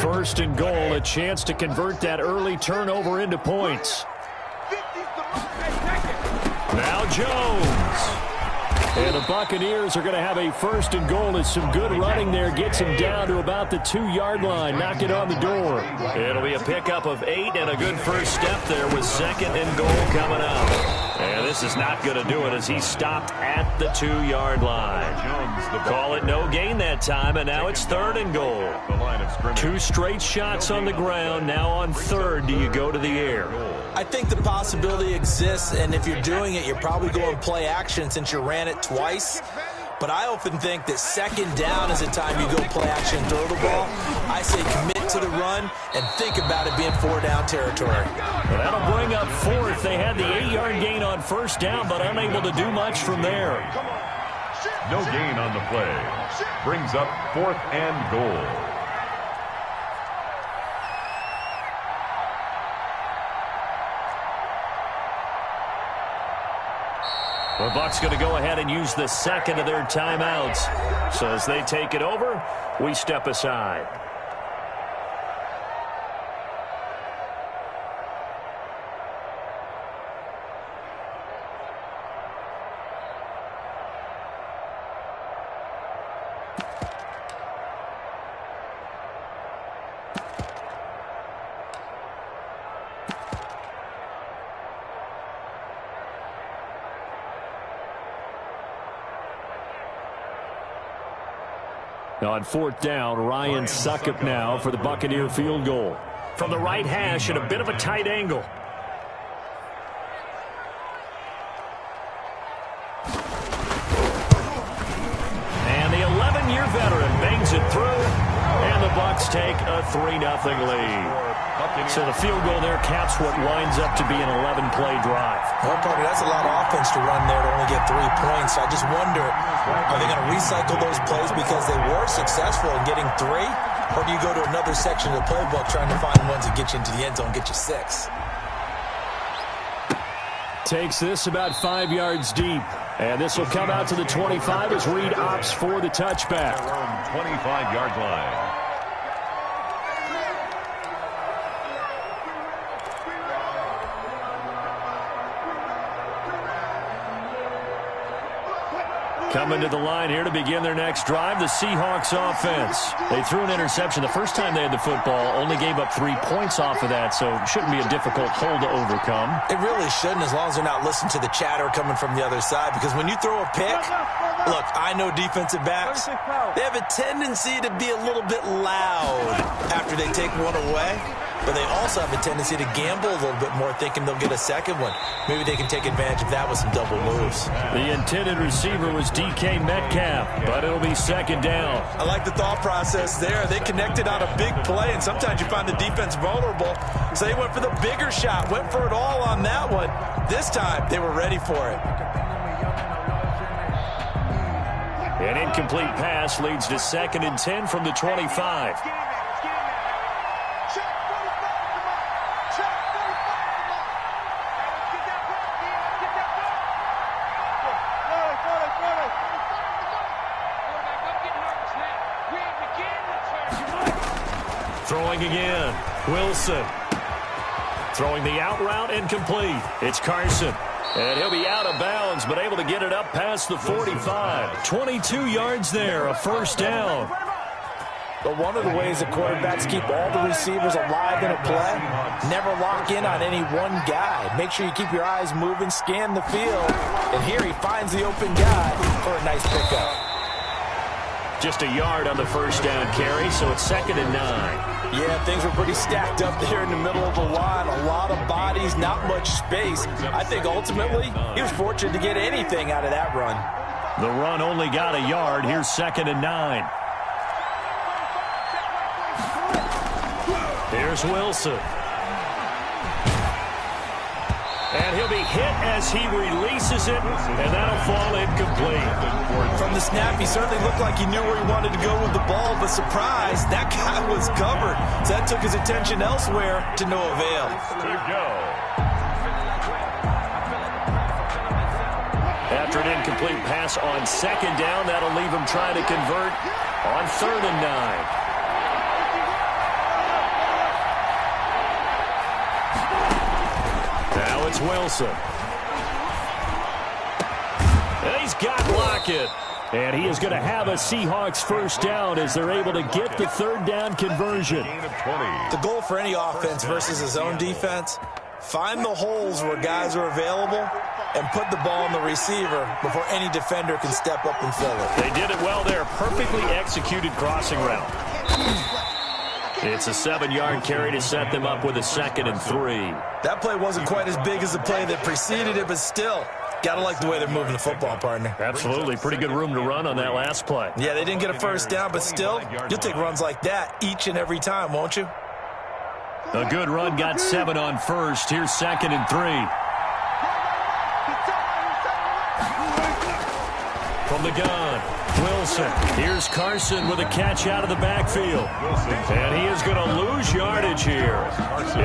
First and goal, a chance to convert that early turnover into points. Now Jones. And the Buccaneers are going to have a first and goal as some good running there gets him down to about the 2-yard line. Knock it on the door. It'll be a pickup of 8 and a good first step there with second and goal coming up. And this is not going to do it as he stopped at the 2-yard line. Call it no gain that time, and now it's third and goal. 2 straight shots on the ground. Now on third, do you go to the air? I think the possibility exists, and if you're doing it, you're probably going play action since you ran it twice. But I often think that second down is the time you go play action and throw the ball. I say commit to the run and think about it being 4-down territory. Well, that'll bring up fourth. They had the 8-yard gain on first down, but unable to do much from there. No gain on the play. Brings up 4th and goal. The Bucs going to go ahead and use the second of their timeouts. So as they take it over, we step aside. On 4th down, Ryan Succop now for the Buccaneer field goal. From the right hash at a bit of a tight angle. And the 11-year veteran bangs it through, and the Bucs take a 3-0 lead. So the field goal there caps what winds up to be an 11-play drive. Well, Parker, that's a lot of offense to run there to only get 3 points. So I just wonder, are they going to recycle those plays because they were successful in getting 3? Or do you go to another section of the playbook trying to find ones that get you into the end zone and get you 6? Takes this about 5 yards deep. And this will come out to the 25 as Reed opts for the touchback. 25-yard line. Coming to the line here to begin their next drive, the Seahawks offense. They threw an interception the first time they had the football, only gave up 3 points off of that, so it shouldn't be a difficult hole to overcome. It really shouldn't, as long as they're not listening to the chatter coming from the other side, because when you throw a pick, look, I know defensive backs, they have a tendency to be a little bit loud after they take one away, but they also have a tendency to gamble a little bit more, thinking they'll get a second one. Maybe they can take advantage of that with some double moves. The intended receiver was DK Metcalf, but it'll be second down. I like the thought process there. They connected on a big play, and sometimes you find the defense vulnerable. So they went for the bigger shot, went for it all on that one. This time, they were ready for it. An incomplete pass leads to 2nd and 10 from the 25. Throwing again. Wilson. Throwing the out route incomplete. It's Carson. And he'll be out of bounds, but able to get it up past the 45. 22 yards there, a first down. But one of the ways that quarterbacks keep all the receivers alive in a play, never lock in on any one guy. Make sure you keep your eyes moving, scan the field. And here he finds the open guy for a nice pickup. Just a yard on the first down carry, so it's 2nd and 9. Yeah, things were pretty stacked up there in the middle of the line. A lot of bodies, not much space. I think ultimately he was fortunate to get anything out of that run. The run only got a yard. Here's 2nd and 9. Here's Wilson. And he'll be hit as he releases it, and that'll fall incomplete. From the snap, he certainly looked like he knew where he wanted to go with the ball, but surprise, that guy was covered. So that took his attention elsewhere to no avail. Good go. After an incomplete pass on 2nd down, that'll leave him trying to convert on 3rd and 9. Now it's Wilson. He's got Lockett. And he is going to have a Seahawks first down as they're able to get the third down conversion. The goal for any offense versus his own defense, find the holes where guys are available and put the ball on the receiver before any defender can step up and fill it. They did it well there. Perfectly executed crossing route. It's a 7-yard carry to set them up with a 2nd and 3. That play wasn't quite as big as the play that preceded it, but still, gotta like the way they're moving the football, partner. Absolutely. Pretty good room to run on that last play. Yeah, they didn't get a first down, but still, you'll take runs like that each and every time, won't you? A good run, got 7 on first. Here's 2nd and 3. From the gun, Wilson. Here's Carson with a catch out of the backfield. And he is going to lose yardage here.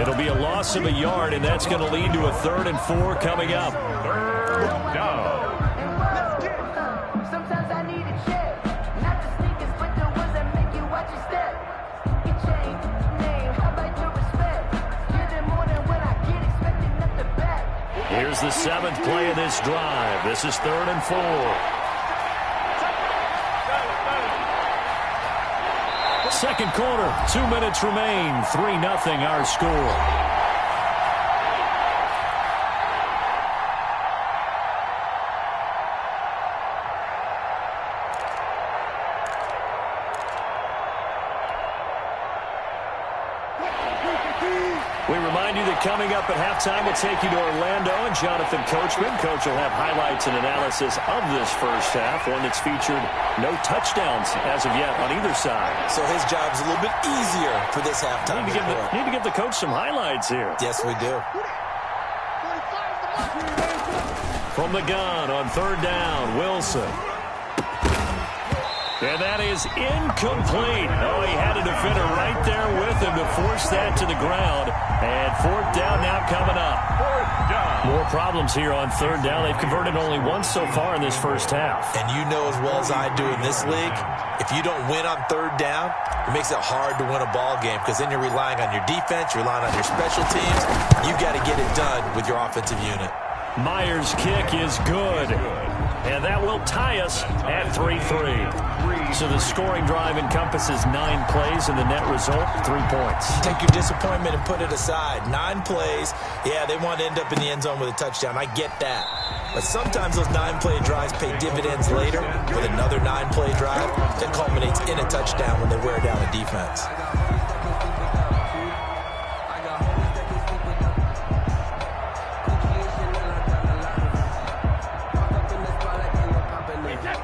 It'll be a loss of a yard, and that's going to lead to a 3rd and 4 coming up. Third down. Sometimes I need a check. Not the sneakers, but the ones that make you watch your step. Your chain, name, how about your respect? Give them more than when I get expecting at the back. Here's the 7th play of this drive. This is 3rd and 4. Second quarter, 2 minutes remain. 3-0 our score. We remind you that coming up at halftime, we'll take you to Orlando and Jonathan Coachman. Coach will have highlights and analysis of this first half, one that's featured no touchdowns as of yet on either side. So his job's a little bit easier for this halftime. Need to give the coach some highlights here. Yes, we do. From the gun on 3rd down, Wilson. And that is incomplete. Oh, he had a defender right there with him to force that to the ground. And 4th down now coming up. 4th down. More problems here on 3rd down. They've converted only once so far in this first half. And you know as well as I do in this league, if you don't win on 3rd down, it makes it hard to win a ball game because then you're relying on your defense, you're relying on your special teams. You've got to get it done with your offensive unit. Myers' kick is good. And that will tie us at 3-3. So the scoring drive encompasses 9 plays, and the net result, 3 points. Take your disappointment and put it aside. 9 plays, yeah, they want to end up in the end zone with a touchdown. I get that. But sometimes those 9-play drives pay dividends later with another 9-play drive that culminates in a touchdown when they wear down a defense.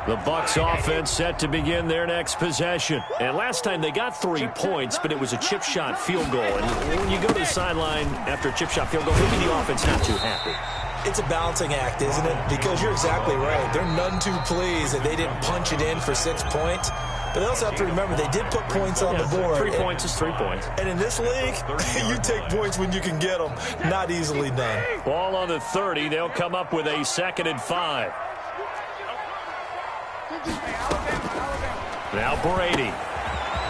The Bucs offense set to begin their next possession. And last time they got 3 points, but it was a chip shot field goal. And when you go to the sideline after a chip shot field goal, maybe the offense not too happy. It's a balancing act, isn't it? Because you're exactly right. They're none too pleased that they didn't punch it in for 6 points. But they also have to remember they did put points on the board. 3 points is 3 points. And in this league, you take points when you can get them. Not easily done. Ball on the 30. They'll come up with a 2nd and 5. Now Brady.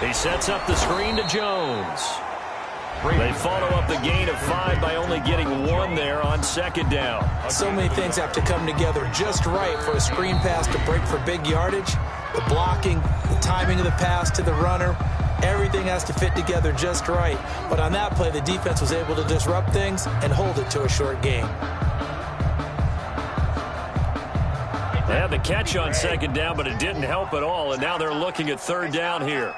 He sets up the screen to Jones. They follow up the gain of 5 by only getting 1 there on 2nd down. So many things have to come together just right for a screen pass to break for big yardage. The blocking, the timing of the pass to the runner, everything has to fit together just right. But on that play, the defense was able to disrupt things and hold it to a short gain. They had the catch on 2nd down, but it didn't help at all, and now they're looking at 3rd down here.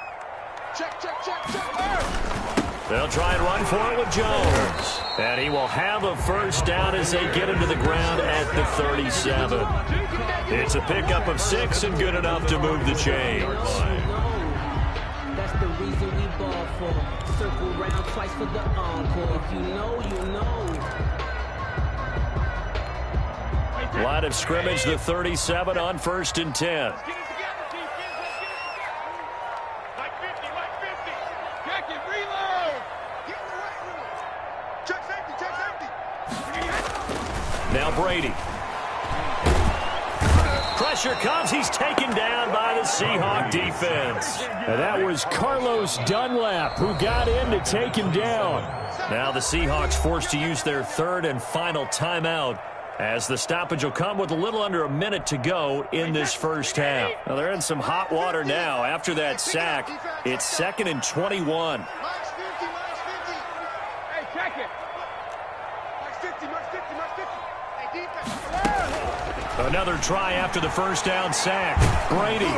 They'll try and run for it with Jones. And he will have a first down as they get him to the ground at the 37. It's a pickup of 6 and good enough to move the chains. That's the reason we ball for. Circle round twice for the encore. If you know, you know. Line of scrimmage, the 37 on 1st and 10. Now Brady. Pressure comes. He's taken down by the Seahawk defense. And that was Carlos Dunlap who got in to take him down. Now the Seahawks forced to use their 3rd and final timeout as the stoppage will come with a little under a minute to go in this first half. Now, they're in some hot water now. After that sack, it's 2nd and 21. Max 50, Max 50. Hey, check it. Max 50, Max 50, Max 50. Hey, defense. Another try after the first down sack. Brady.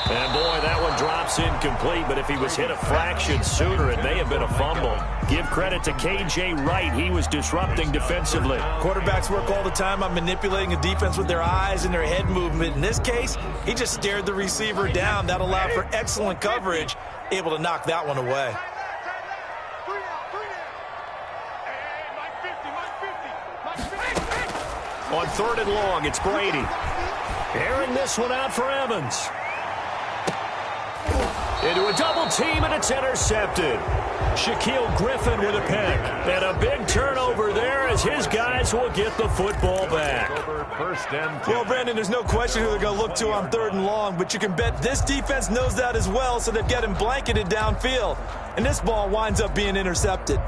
And, boy, that one drops incomplete, but if he was hit a fraction sooner, it may have been a fumble. Give credit to K.J. Wright. He was disrupting defensively. Quarterbacks work all the time on manipulating a defense with their eyes and their head movement. In this case, he just stared the receiver down. That allowed for excellent coverage, able to knock that one away. On 3rd and long, it's Brady. Airing this one out for Evans. Into a double team, and it's intercepted. Shaquille Griffin with a pick. And a big turnover there as his guys will get the football back. Well, Brandon, there's no question who they're going to look to on 3rd and long, but you can bet this defense knows that as well, so they've got him blanketed downfield. And this ball winds up being intercepted.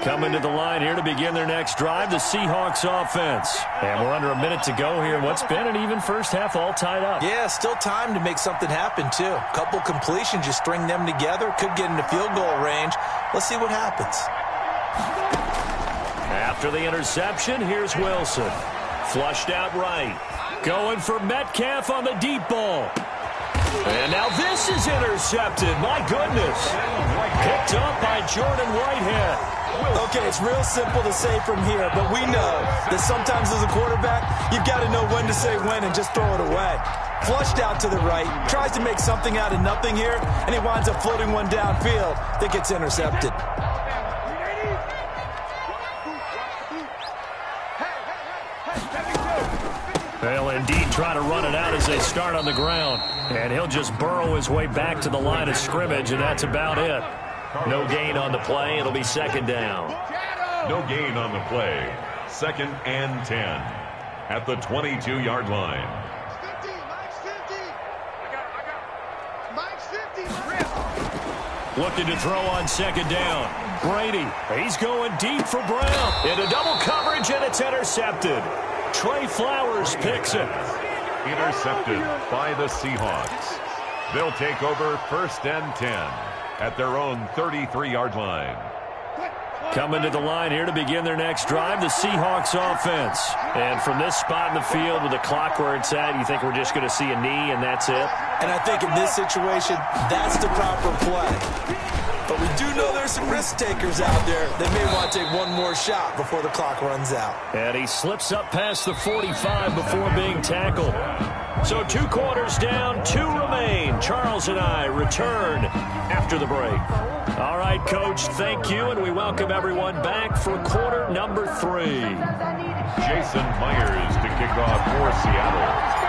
Coming to the line here to begin their next drive, the Seahawks offense. And we're under a minute to go here. What's been an even first half, all tied up. Yeah, still time to make something happen, too. Couple completions, you string them together, could get into field goal range. Let's see what happens. After the interception, here's Wilson. Flushed out right. Going for Metcalf on the deep ball. And now this is intercepted. My goodness. Picked up by Jordan Whitehead. Okay, it's real simple to say from here, but we know that sometimes as a quarterback, you've got to know when to say when and just throw it away. Flushed out to the right, tries to make something out of nothing here, and he winds up floating one downfield that gets intercepted. They'll indeed try to run it out as they start on the ground. And he'll just burrow his way back to the line of scrimmage, and that's about it. No gain on the play. It'll be 2nd down. No gain on the play. 2nd and 10 at the 22-yard line. Max 50. Max 50. Looking to throw on 2nd down. Brady, he's going deep for Brown. Into double coverage, and it's intercepted. Trey Flowers picks it. Intercepted by the Seahawks. They'll take over 1st and 10 at their own 33-yard line. Coming to the line here to begin their next drive, the Seahawks offense. And from this spot in the field with the clock where it's at, you think we're just going to see a knee and that's it? And I think in this situation, that's the proper play. But we do know there's some risk takers out there that may want to take one more shot before the clock runs out. And he slips up past the 45 before being tackled. So 2 quarters down, 2 remain. Charles and I return after the break. All right, Coach, thank you, and we welcome everyone back for quarter number 3. Jason Myers to kick off for Seattle.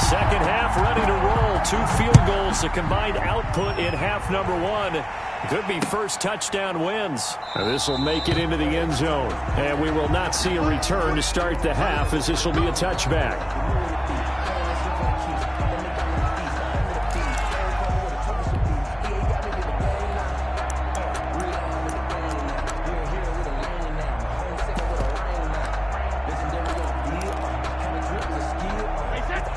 Second half ready to roll. 2 field goals, the combined output in half number 1. Could be first touchdown wins. This will make it into the end zone. And we will not see a return to start the half, as this will be a touchback.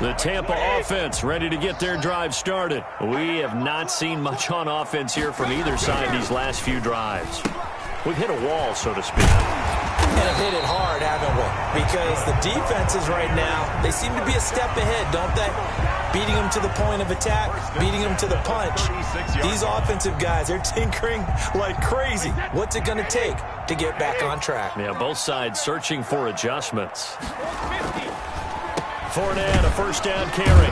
The Tampa offense ready to get their drive started. We have not seen much on offense here from either side these last few drives. We've hit a wall, so to speak. And have hit it hard, haven't we? Because the defenses right now, they seem to be a step ahead, don't they? Beating them to the point of attack, beating them to the punch. These offensive guys, they're tinkering like crazy. What's it going to take to get back on track? Yeah, both sides searching for adjustments. Fournette, a first down carry.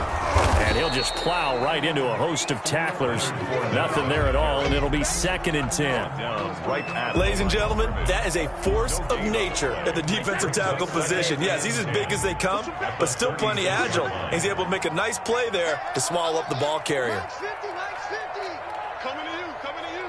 And he'll just plow right into a host of tacklers. Nothing there at all, and it'll be 2nd and 10. Ladies and gentlemen, that is a force of nature at the defensive tackle position. Yes, he's as big as they come, but still plenty agile. He's able to make a nice play there to swallow up the ball carrier. Max 50, Max 50. Coming to you, coming to you.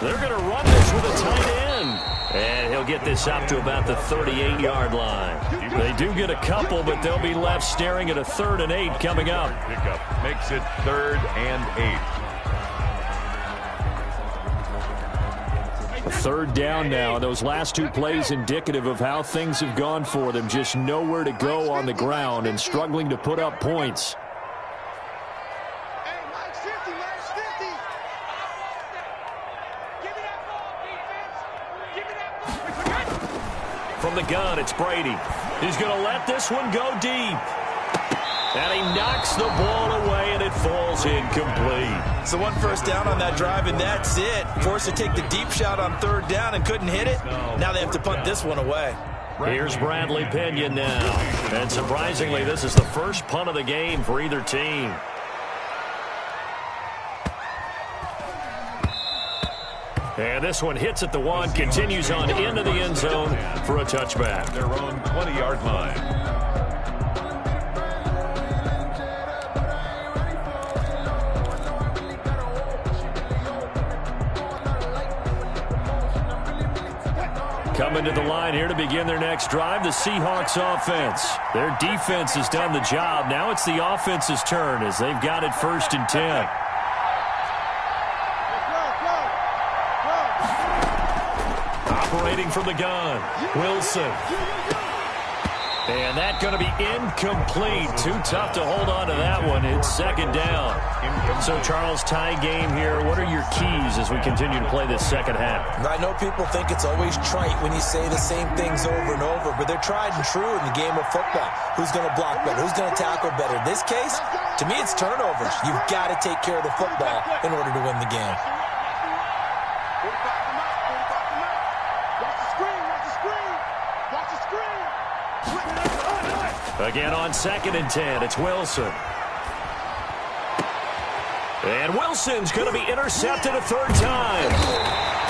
They're going to run this with a tight end. And he'll get this up to about the 38-yard line. They do get a couple, but they'll be left staring at a 3rd and 8 coming up. Pickup makes it 3rd and 8. Third down now. Those last two plays indicative of how things have gone for them. Just nowhere to go on the ground and struggling to put up points. Hey, Mike's 50, Mike's 50. Give me that ball, defense. Give me that ball. From the gun, it's Brady. He's going to let this one go deep. And he knocks the ball away, and it falls incomplete. So one first down on that drive, and that's it. Forced to take the deep shot on third down and couldn't hit it. Now they have to punt this one away. Here's Bradley Pinion now. And surprisingly, this is the first punt of the game for either team. And this one hits at the one, continues on into the end zone for a touchback. Their own 20-yard line. Coming to the line here to begin their next drive, the Seahawks offense. Their defense has done the job. Now it's the offense's turn as they've got it 1st and 10. Operating from the gun, Wilson. And that's going to be incomplete. Too tough to hold on to that one. It's 2nd down. So, Charles, tie game here. What are your keys as we continue to play this second half? I know people think it's always trite when you say the same things over and over, but they're tried and true in the game of football. Who's going to block better? Who's going to tackle better? In this case, to me, it's turnovers. You've got to take care of the football in order to win the game. Again on 2nd and 10, it's Wilson. And Wilson's going to be intercepted a 3rd time.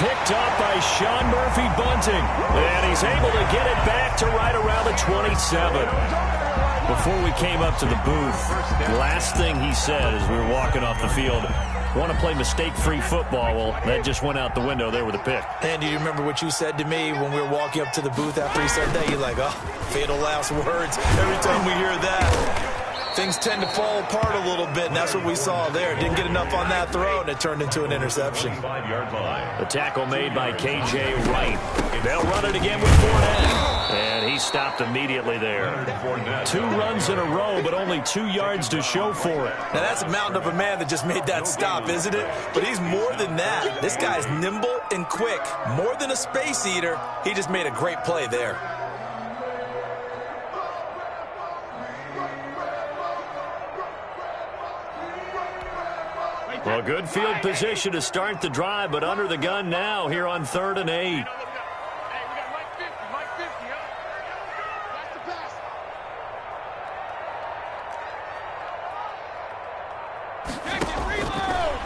Picked up by Sean Murphy-Bunting. And he's able to get it back to right around the 27. Before we came up to the booth, the last thing he said as we were walking off the field, want to play mistake-free football. Well, that just went out the window there with a pick. And do you remember what you said to me when we were walking up to the booth after he said that? You're like, oh, fatal last words. Every time we hear that, things tend to fall apart a little bit, and that's what we saw there. Didn't get enough on that throw, and it turned into an interception. 5-yard line. The tackle made by K.J. Wright. They'll run it again with Fournette. And he stopped immediately there. 2 runs in a row, but only 2 yards to show for it. Now, that's a mountain of a man that just made that stop, isn't it? But he's more than that. This guy's nimble and quick. More than a space eater, he just made a great play there. Well, good field position to start the drive, but under the gun now here on 3rd and 8.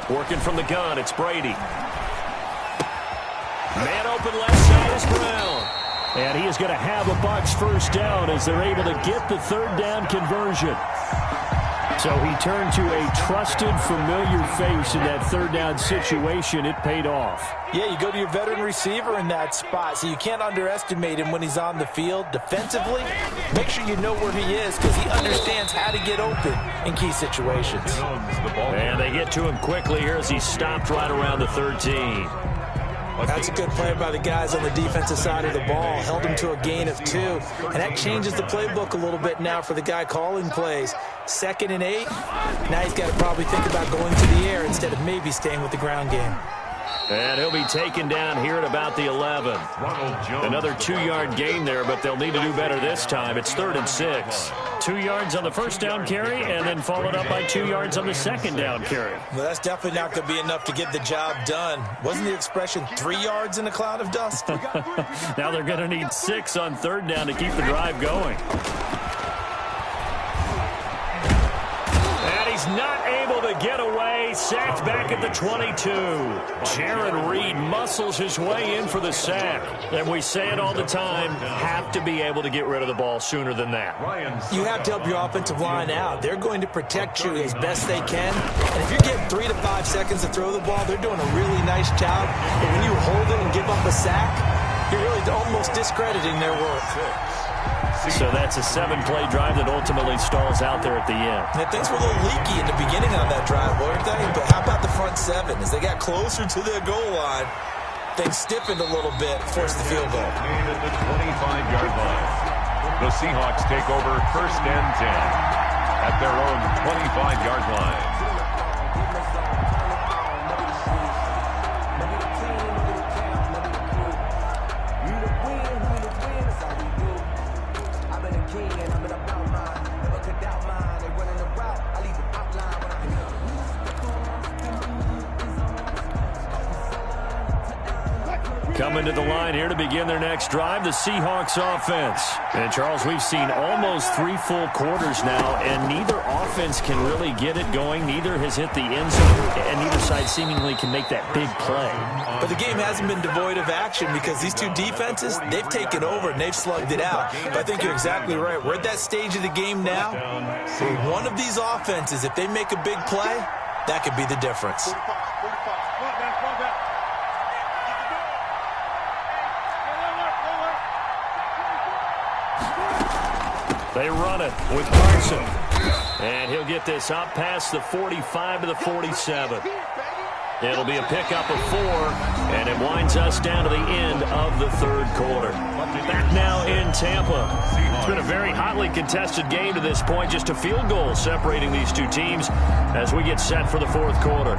Working from the gun, it's Brady. Man open left side is Brown. And he is going to have a Bucs 1st down as they're able to get the 3rd down conversion. So he turned to a trusted, familiar face in that 3rd down situation. It paid off. Yeah, you go to your veteran receiver in that spot, so you can't underestimate him when he's on the field. Defensively, make sure you know where he is because he understands how to get open in key situations. And they get to him quickly here as he stopped right around the 13. That's a good play by the guys on the defensive side of the ball. Held him to a gain of 2. And that changes the playbook a little bit now for the guy calling plays. 2nd and 8. Now he's got to probably think about going to the air instead of maybe staying with the ground game. And he'll be taken down here at about the 11. Another 2-yard gain there, but they'll need to do better this time. It's 3rd and 6. 2 yards on the 1st down carry, and then followed up by 2 yards on the 2nd down carry. Well, that's definitely not going to be enough to get the job done. Wasn't the expression 3 yards in a cloud of dust? Now they're going to need 6 on 3rd down to keep the drive going. And he's not able to get away. Sacked back at the 22. Jaron Reed muscles his way in for the sack. And we say it all the time, have to be able to get rid of the ball sooner than that. You have to help your offensive line out. They're going to protect you as best they can. And if you're getting 3 to 5 seconds to throw the ball, they're doing a really nice job. But when you hold it and give up a sack, you're really almost discrediting their work. So that's a 7-play drive that ultimately stalls out there at the end. And things were a little leaky in the beginning on that drive, weren't they? But how about the front 7? As they got closer to their goal line, things stiffened a little bit, forced the field goal. At the 25-yard line. The Seahawks take over 1st and 10 at their own 25-yard line. Coming to the line here to begin their next drive, the Seahawks offense. And, Charles, we've seen almost 3 full quarters now, and neither offense can really get it going. Neither has hit the end zone, and neither side seemingly can make that big play. But the game hasn't been devoid of action because these two defenses, they've taken over and they've slugged it out. But I think you're exactly right. We're at that stage of the game now where one of these offenses, if they make a big play, that could be the difference. They run it with Carson. And he'll get this up past the 45 to the 47. It'll be a pickup of 4, and it winds us down to the end of the 3rd quarter. Back now in Tampa. It's been a very hotly contested game to this point. Just a field goal separating these two teams as we get set for the 4th quarter.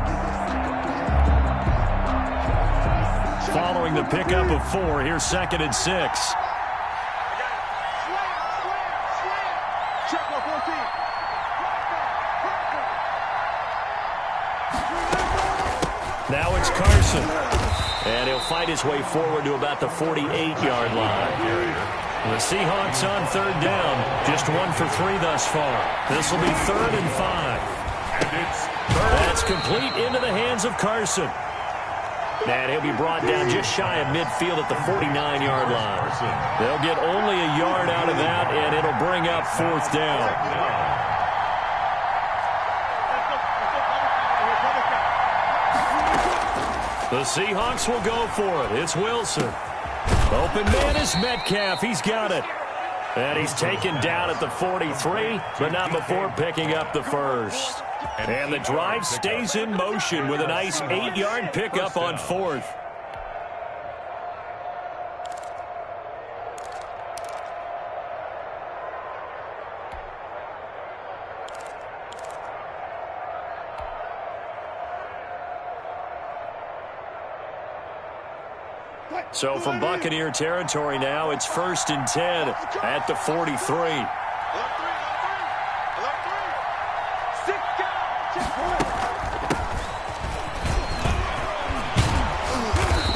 Following the pickup of 4, here's 2nd and 6. Now it's Carson. And he'll fight his way forward to about the 48-yard line. The Seahawks on 3rd down. Just 1 for 3 thus far. This will be 3rd and 5. That's complete into the hands of Carson. And he'll be brought down just shy of midfield at the 49-yard line. They'll get only a yard out of that, and it'll bring up 4th down. The Seahawks will go for it. It's Wilson. Open man is Metcalf. He's got it. And he's taken down at the 43, but not before picking up the 1st. And the drive stays in motion with a nice 8-yard pickup on 4th. So from Buccaneer territory now, it's 1st and 10 at the 43.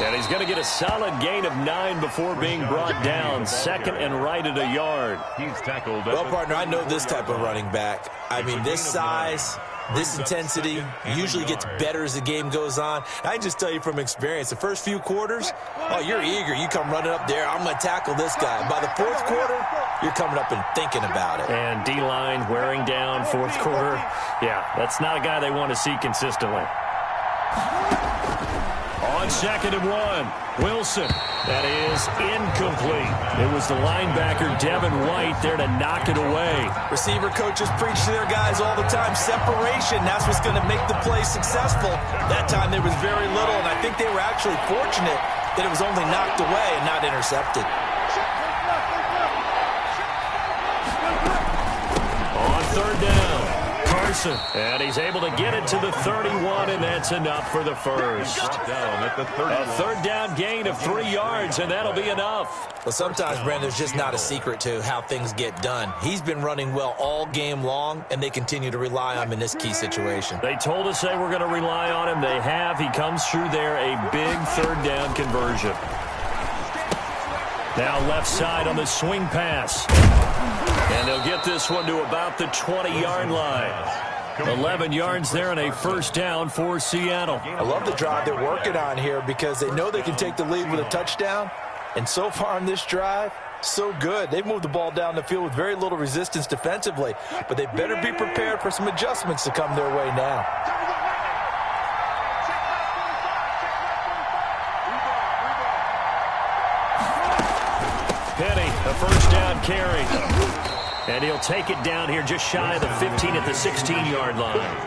And he's going to get a solid gain of 9 before being brought down. 2nd and right at a yard. He's tackled. Well, partner, I know this type of running back. I mean, this size, this intensity usually gets better as the game goes on. I can just tell you from experience, the first few quarters, oh, you're eager. You come running up there, I'm going to tackle this guy. By the 4th quarter, you're coming up and thinking about it. And D-line wearing down 4th quarter. Yeah, that's not a guy they want to see consistently. On 2nd and 1, Wilson. That is incomplete. It was the linebacker, Devin White, there to knock it away. Receiver coaches preach to their guys all the time. Separation, that's what's going to make the play successful. That time there was very little, and I think they were actually fortunate that it was only knocked away and not intercepted. On 3rd down, Carson. And he's able to get it to the 31, and that's enough for the 1st. Down at the 31. A 3rd down gain of 3 yards, and that'll be enough. Well, sometimes, Brandon, there's just not a secret to how things get done. He's been running well all game long, and they continue to rely on him in this key situation. They told us they were going to rely on him. They have. He comes through there, a big 3rd down conversion. Now left side on the swing pass. And they'll get this one to about the 20-yard line. 11 yards there and a 1st down for Seattle. I love the drive they're working on here because they know they can take the lead with a touchdown. And so far on this drive, so good. They've moved the ball down the field with very little resistance defensively. But they better be prepared for some adjustments to come their way now. Penny, a 1st down carry. And he'll take it down here just shy of the 15 at the 16-yard line.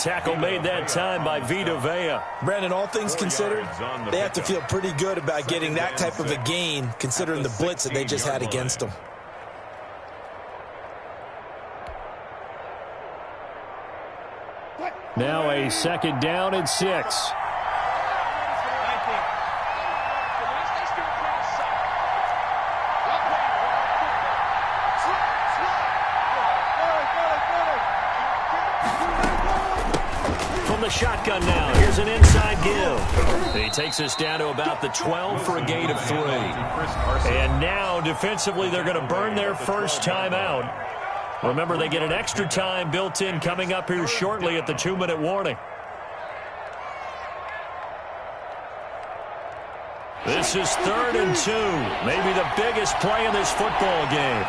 tackle made that time by Vita Vea. Brandon, all things considered, they have to feel pretty good about getting that type of a gain, considering the blitz that they just had against them. Now a 2nd down and 6. From the shotgun now, here's an inside give. He takes us down to about the 12 for a gain of 3. And now, defensively, they're going to burn their first timeout. Remember, they get an extra time built in coming up here shortly at the 2-minute warning. This is 3rd and 2. Maybe the biggest play in this football game.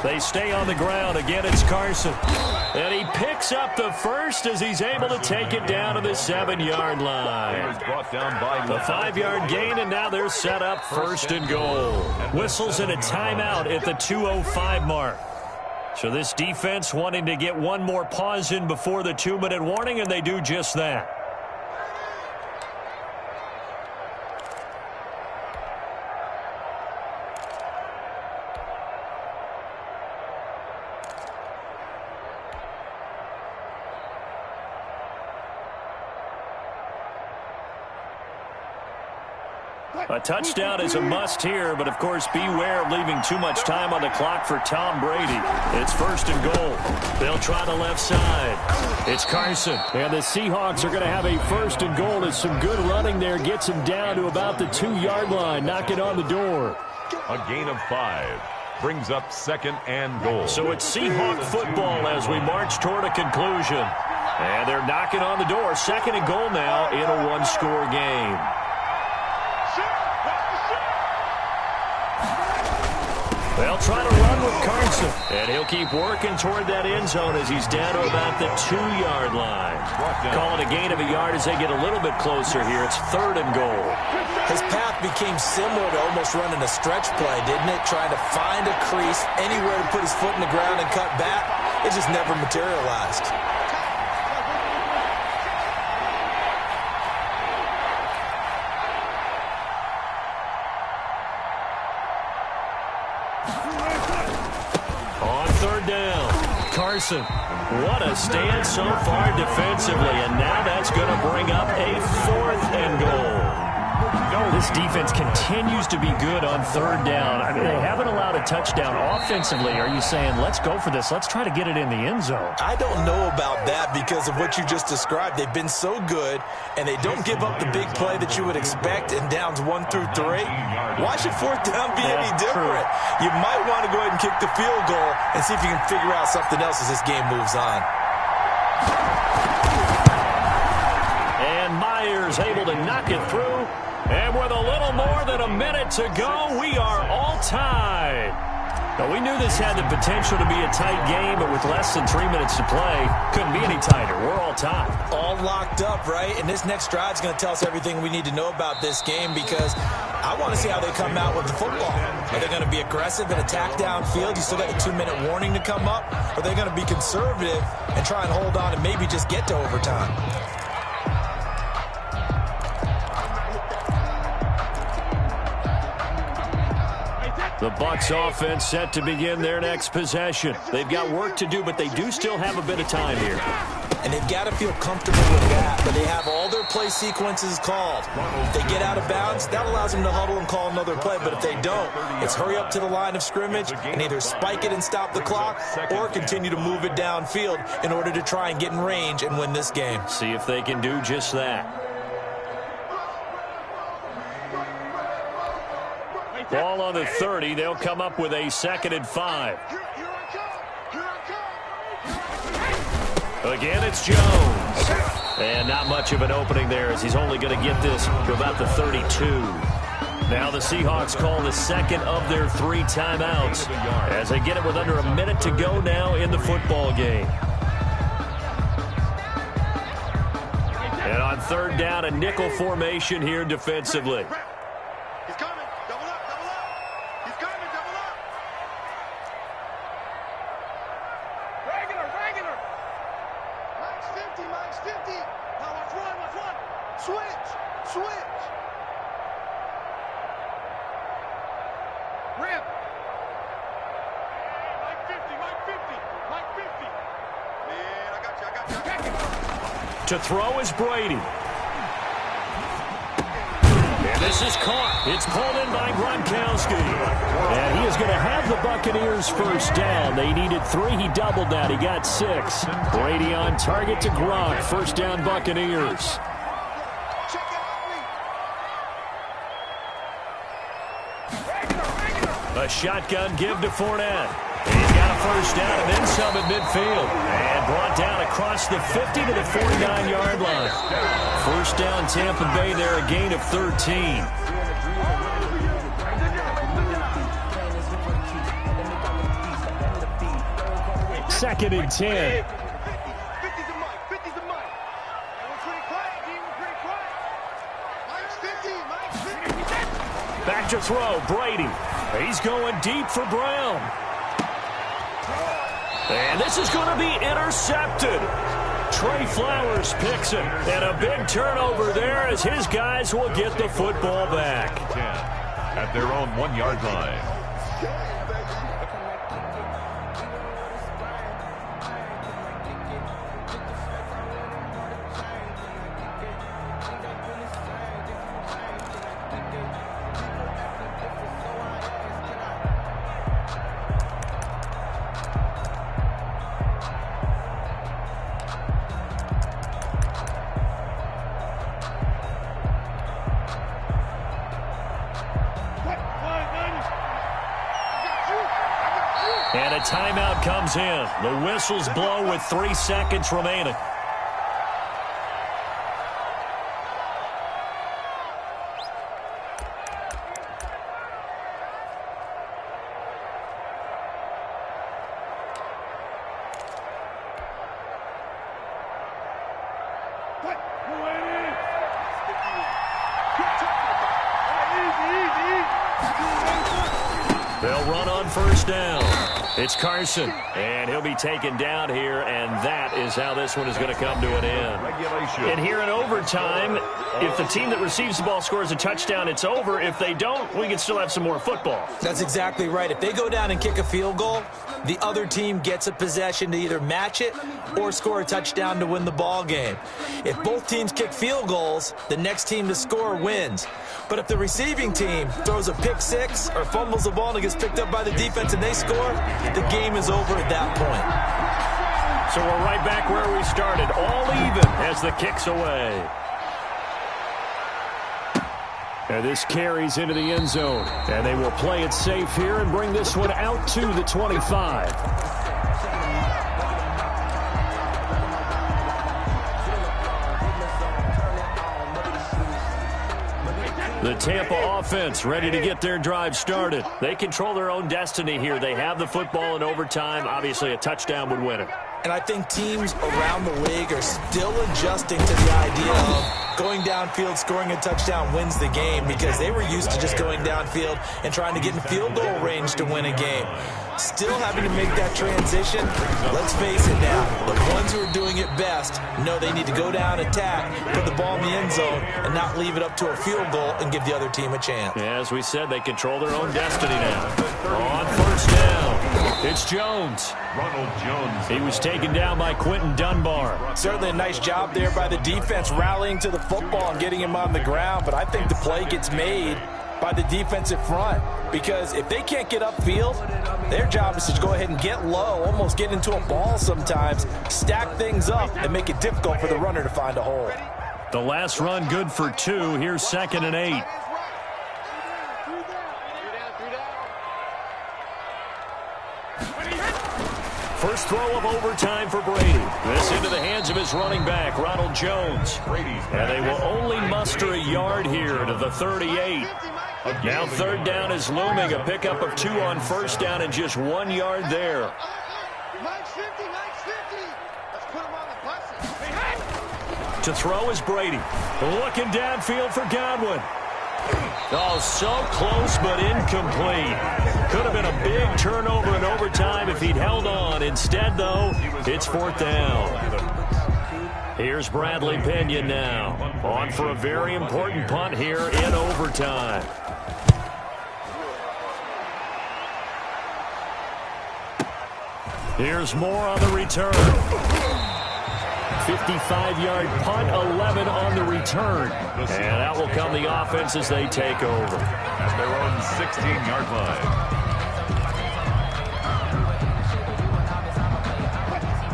They stay on the ground. Again, it's Carson. And he picks up the first as he's able to take it down to the 7-yard line. The 5-yard gain, and now they're set up 1st and goal. Whistles in a timeout at the 2:05 mark. So this defense wanting to get one more pause in before the 2-minute warning, and they do just that. A touchdown is a must here, but of course beware of leaving too much time on the clock for Tom Brady. It's 1st and goal. They'll try the left side. It's Carson. And the Seahawks are going to have a 1st and goal as some good running there gets him down to about the 2-yard line, knocking on the door. A gain of 5 brings up 2nd and goal. So it's Seahawk football as we march toward a conclusion. And they're knocking on the door. 2nd and goal now in a 1-score game. They'll try to run with Carson, and he'll keep working toward that end zone as he's down to about the 2-yard line. Call it a gain of a yard as they get a little bit closer here. It's 3rd and goal. His path became similar to almost running a stretch play, didn't it? Trying to find a crease, anywhere to put his foot in the ground and cut back. It just never materialized. On 3rd down, Carson. What a stand so far defensively, and now that's going to bring up a 4th and goal. This defense continues to be good on 3rd down. I mean, they haven't allowed a touchdown offensively. Are you saying, let's go for this, let's try to get it in the end zone? I don't know about that because of what you just described. They've been so good, and they don't give up the big play that you would expect in downs 1 through 3. Why should 4th down be any different? You might want to go ahead and kick the field goal and see if you can figure out something else as this game moves on. And Myers able to knock it through. And with a little more than a minute to go, we are all tied. Now, we knew this had the potential to be a tight game, but with less than 3 minutes to play, couldn't be any tighter. We're all tied. All locked up, right? And this next drive is going to tell us everything we need to know about this game because I want to see how they come out with the football. Are they going to be aggressive and attack downfield? You still got the 2-minute warning to come up? Or are they going to be conservative and try and hold on and maybe just get to overtime? The Bucs offense set to begin their next possession. They've got work to do, but they do still have a bit of time here. And they've got to feel comfortable with that, but they have all their play sequences called. If they get out of bounds, that allows them to huddle and call another play, but if they don't, it's hurry up to the line of scrimmage and either spike it and stop the clock or continue to move it downfield in order to try and get in range and win this game. See if they can do just that. Ball on the 30. They'll come up with a 2nd and 5. Again, it's Jones. And not much of an opening there as he's only going to get this to about the 32. Now the Seahawks call the 2nd of their 3 timeouts as they get it with under a minute to go now in the football game. On third down, a nickel formation here defensively. He's coming. Double up, double up. He's coming, double up. Regular. Mike's 50. Now watch one. Switch. Rip. Mike 50. Man, I got you. To throw is Brady. And this is caught. It's pulled in by Gronkowski. And he is going to have the Buccaneers first down. They needed 3. He doubled that. He got 6. Brady on target to Gronk. First down, Buccaneers. A shotgun give to Fournette. He's got a first down and then some at midfield. And brought down across the 50 to the 49-yard line. First down, Tampa Bay there, a gain of 13. Second and 10. 50's the Mike. Everyone's pretty quiet. Mike's 50. Back to throw, Brady. He's going deep for Brown. And this is going to be intercepted. Trey Flowers picks it. And a big turnover there as his guys will get the football back. 10 at their own 1-yard line. And a timeout comes in. The whistles blow with 3 seconds remaining. They'll run on first down. It's Carson, and he'll be taken down here, and that is how this one is going to come to an end. Regulation. And here in overtime, if the team that receives the ball scores a touchdown, it's over. If they don't, we can still have some more football. That's exactly right. If they go down and kick a field goal, the other team gets a possession to either match it or score a touchdown to win the ball game. If both teams kick field goals, the next team to score wins. But if the receiving team throws a pick six or fumbles the ball and it gets picked up by the defense and they score, the game is over at that point. So we're right back where we started, all even as the kick's away. And this carries into the end zone. And they will play it safe here and bring this one out to the 25. The Tampa offense ready to get their drive started. They control their own destiny here. They have the football in overtime. Obviously, a touchdown would win it. And I think teams around the league are still adjusting to the idea of going downfield, scoring a touchdown wins the game, because they were used to just going downfield and trying to get in field goal range to win a game. Still having to make that transition. Let's face it now, the ones who are doing it best know they need to go down, attack, put the ball in the end zone, and not leave it up to a field goal and give the other team a chance. Yeah, as we said, they control their own destiny now. On first down, it's Jones. Ronald Jones. He was taken down by Quentin Dunbar. Certainly a nice job there by the defense rallying to the football and getting him on the ground, but I think the play gets made by the defensive front, because if they can't get upfield, their job is to go ahead and get low, almost get into a ball sometimes, stack things up, and make it difficult for the runner to find a hole. The last run good for 2. Here's 2nd and 8. First throw of overtime for Brady. This into the hands of his running back, Ronald Jones. And they will only muster a yard here to the 38. Now third down is looming. A pickup of 2 on first down and just 1 yard there. Mike's 50. Let's put him on the buses. To throw is Brady. Looking downfield for Godwin. Oh, so close but incomplete. Could have been a big turnover in overtime if he'd held on. Instead, though, it's 4th down. Here's Bradley Pinion now. On for a very important punt here in overtime. Here's Moore on the return. 55-yard punt, 11 on the return. And out will come the offense as they take over. At their own 16-yard line.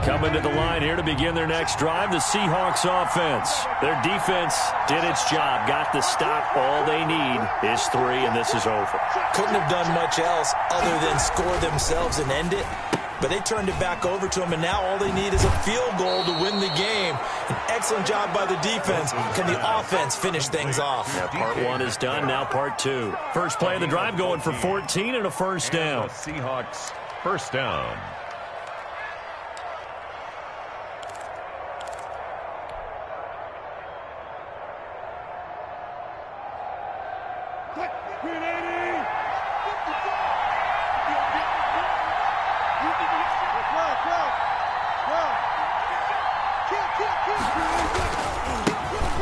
Coming to the line here to begin their next drive, the Seahawks offense. Their defense did its job, got the stop. All they need is 3, and this is over. Couldn't have done much else other than score themselves and end it. But they turned it back over to them, and now all they need is a field goal to win the game. An excellent job by the defense. Can the offense finish things off? Yeah, part 1 is done, now part 2. First play of the drive going for 14 and a first down. The Seahawks first down.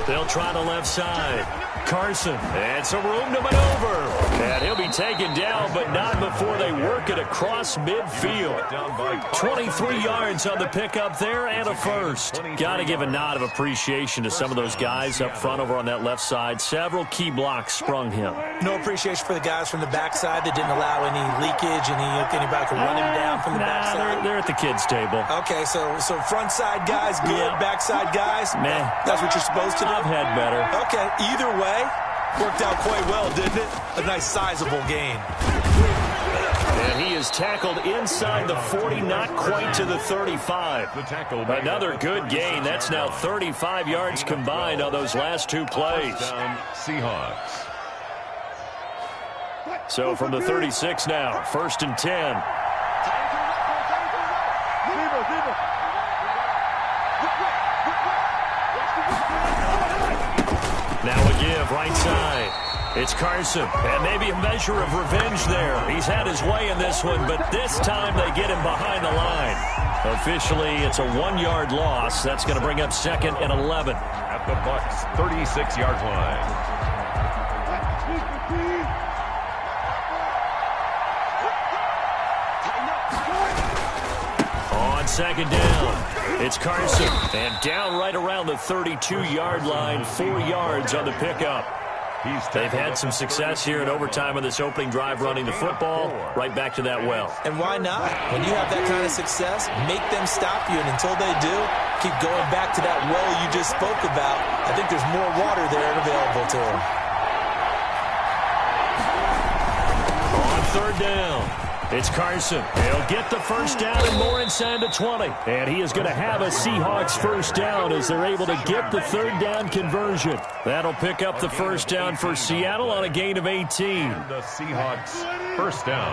They'll try the left side. Carson, and some room to maneuver. And he'll be taken down, but not before they work it across midfield. 23 yards on the pickup there and a first. Got to give a nod of appreciation to some of those guys up front over on that left side. Several key blocks sprung him. No appreciation for the guys from the backside that didn't allow any leakage, anybody could run him down from the backside. They're at the kids' table. Okay, so front side guys good, Yeah. backside guys? Meh. That's what you're supposed to do? I've had better. Okay, either way, worked out quite well, didn't it? A nice sizable gain. And he is tackled inside the 40, not quite to the 35. Another good gain. That's now 35 yards combined on those last 2 plays. Seahawks. So from the 36 now, 1st and 10. Now a give, right side. It's Carson, and maybe a measure of revenge there. He's had his way in this one, but this time they get him behind the line. Officially, it's a 1-yard loss. That's going to bring up 2nd and 11. At the Bucs' 36-yard line. On 2nd down, it's Carson, and down right around the 32-yard line, 4 yards on the pickup. They've had some success here in overtime on this opening drive running the football. Right back to that well. And why not? When you have that kind of success, make them stop you, and until they do, keep going back to that well you just spoke about. I think there's more water there available to them. On 3rd down, it's Carson. He'll get the first down and more inside the 20. And he is going to have a Seahawks first down as they're able to get the 3rd down conversion. That'll pick up the first down for Seattle on a gain of 18. The Seahawks first down.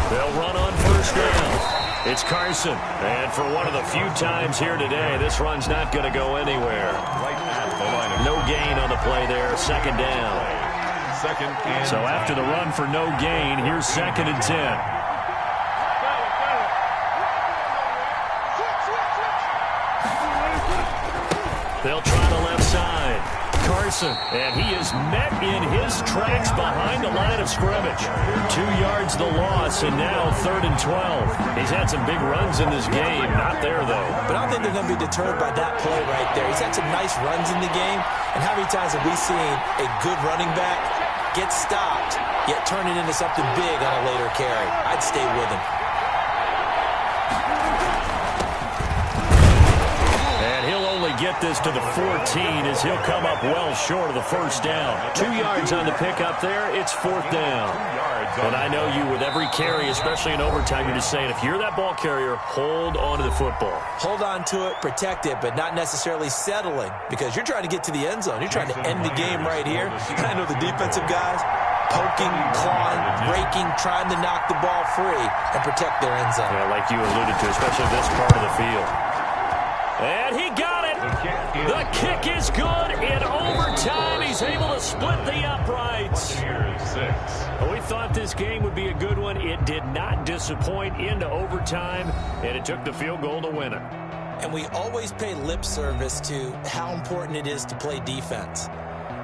They'll run on first down. It's Carson. And for one of the few times here today, this run's not going to go anywhere. Right at the line of No gain on the play there. 2nd down. 2nd and So after the run for no gain, here's 2nd and 10. They'll try the left side. Carson, and he is met in his tracks behind the line of scrimmage. 2 yards the loss, and now 3rd and 12. He's had some big runs in this game. Not there, though. But I don't think they're going to be deterred by that play right there. He's had some nice runs in the game. And how many times have we seen a good running back get stopped, yet turn it into something big on a later carry? I'd stay with him. Get this to the 14 as he'll come up well short of the first down. 2 yards on the pickup there. It's 4th down. And I know you, with every carry, especially in overtime, you're just saying, if you're that ball carrier, hold on to the football. Hold on to it, protect it, but not necessarily settling, because you're trying to get to the end zone. You're trying to end the game right here. I know the defensive guys, poking, clawing, raking, trying to knock the ball free and protect their end zone. Yeah, like you alluded to, especially this part of the field. And he got it. The kick is good in overtime. He's able to split the uprights. We thought this game would be a good one. It did not disappoint into overtime, and it took the field goal to win it. And we always pay lip service to how important it is to play defense.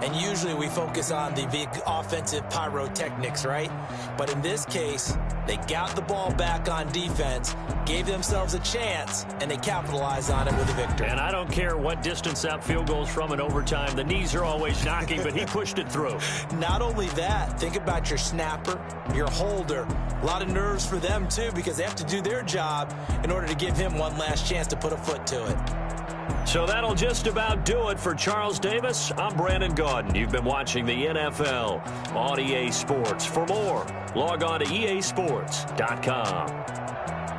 And usually we focus on the big offensive pyrotechnics, right? But in this case, they got the ball back on defense, gave themselves a chance, and they capitalized on it with a victory. And I don't care what distance that field goes from in overtime. The knees are always knocking, but he pushed it through. Not only that, think about your snapper, your holder. A lot of nerves for them, too, because they have to do their job in order to give him one last chance to put a foot to it. So that'll just about do it for Charles Davis. I'm Brandon Gaudin. You've been watching the NFL on EA Sports. For more, log on to easports.com.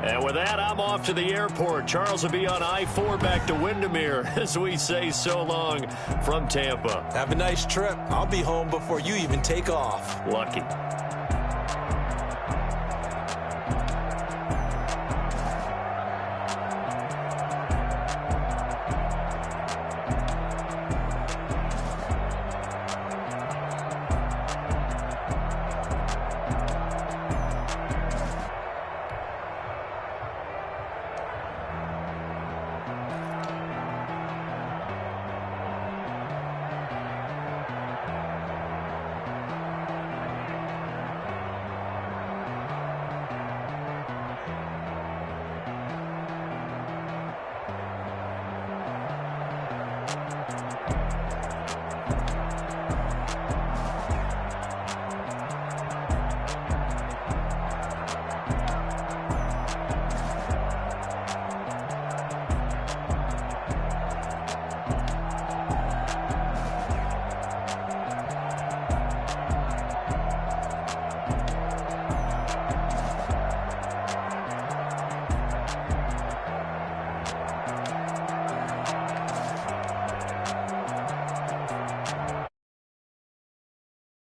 And with that, I'm off to the airport. Charles will be on I-4 back to Windermere as we say so long from Tampa. Have a nice trip. I'll be home before you even take off. Lucky.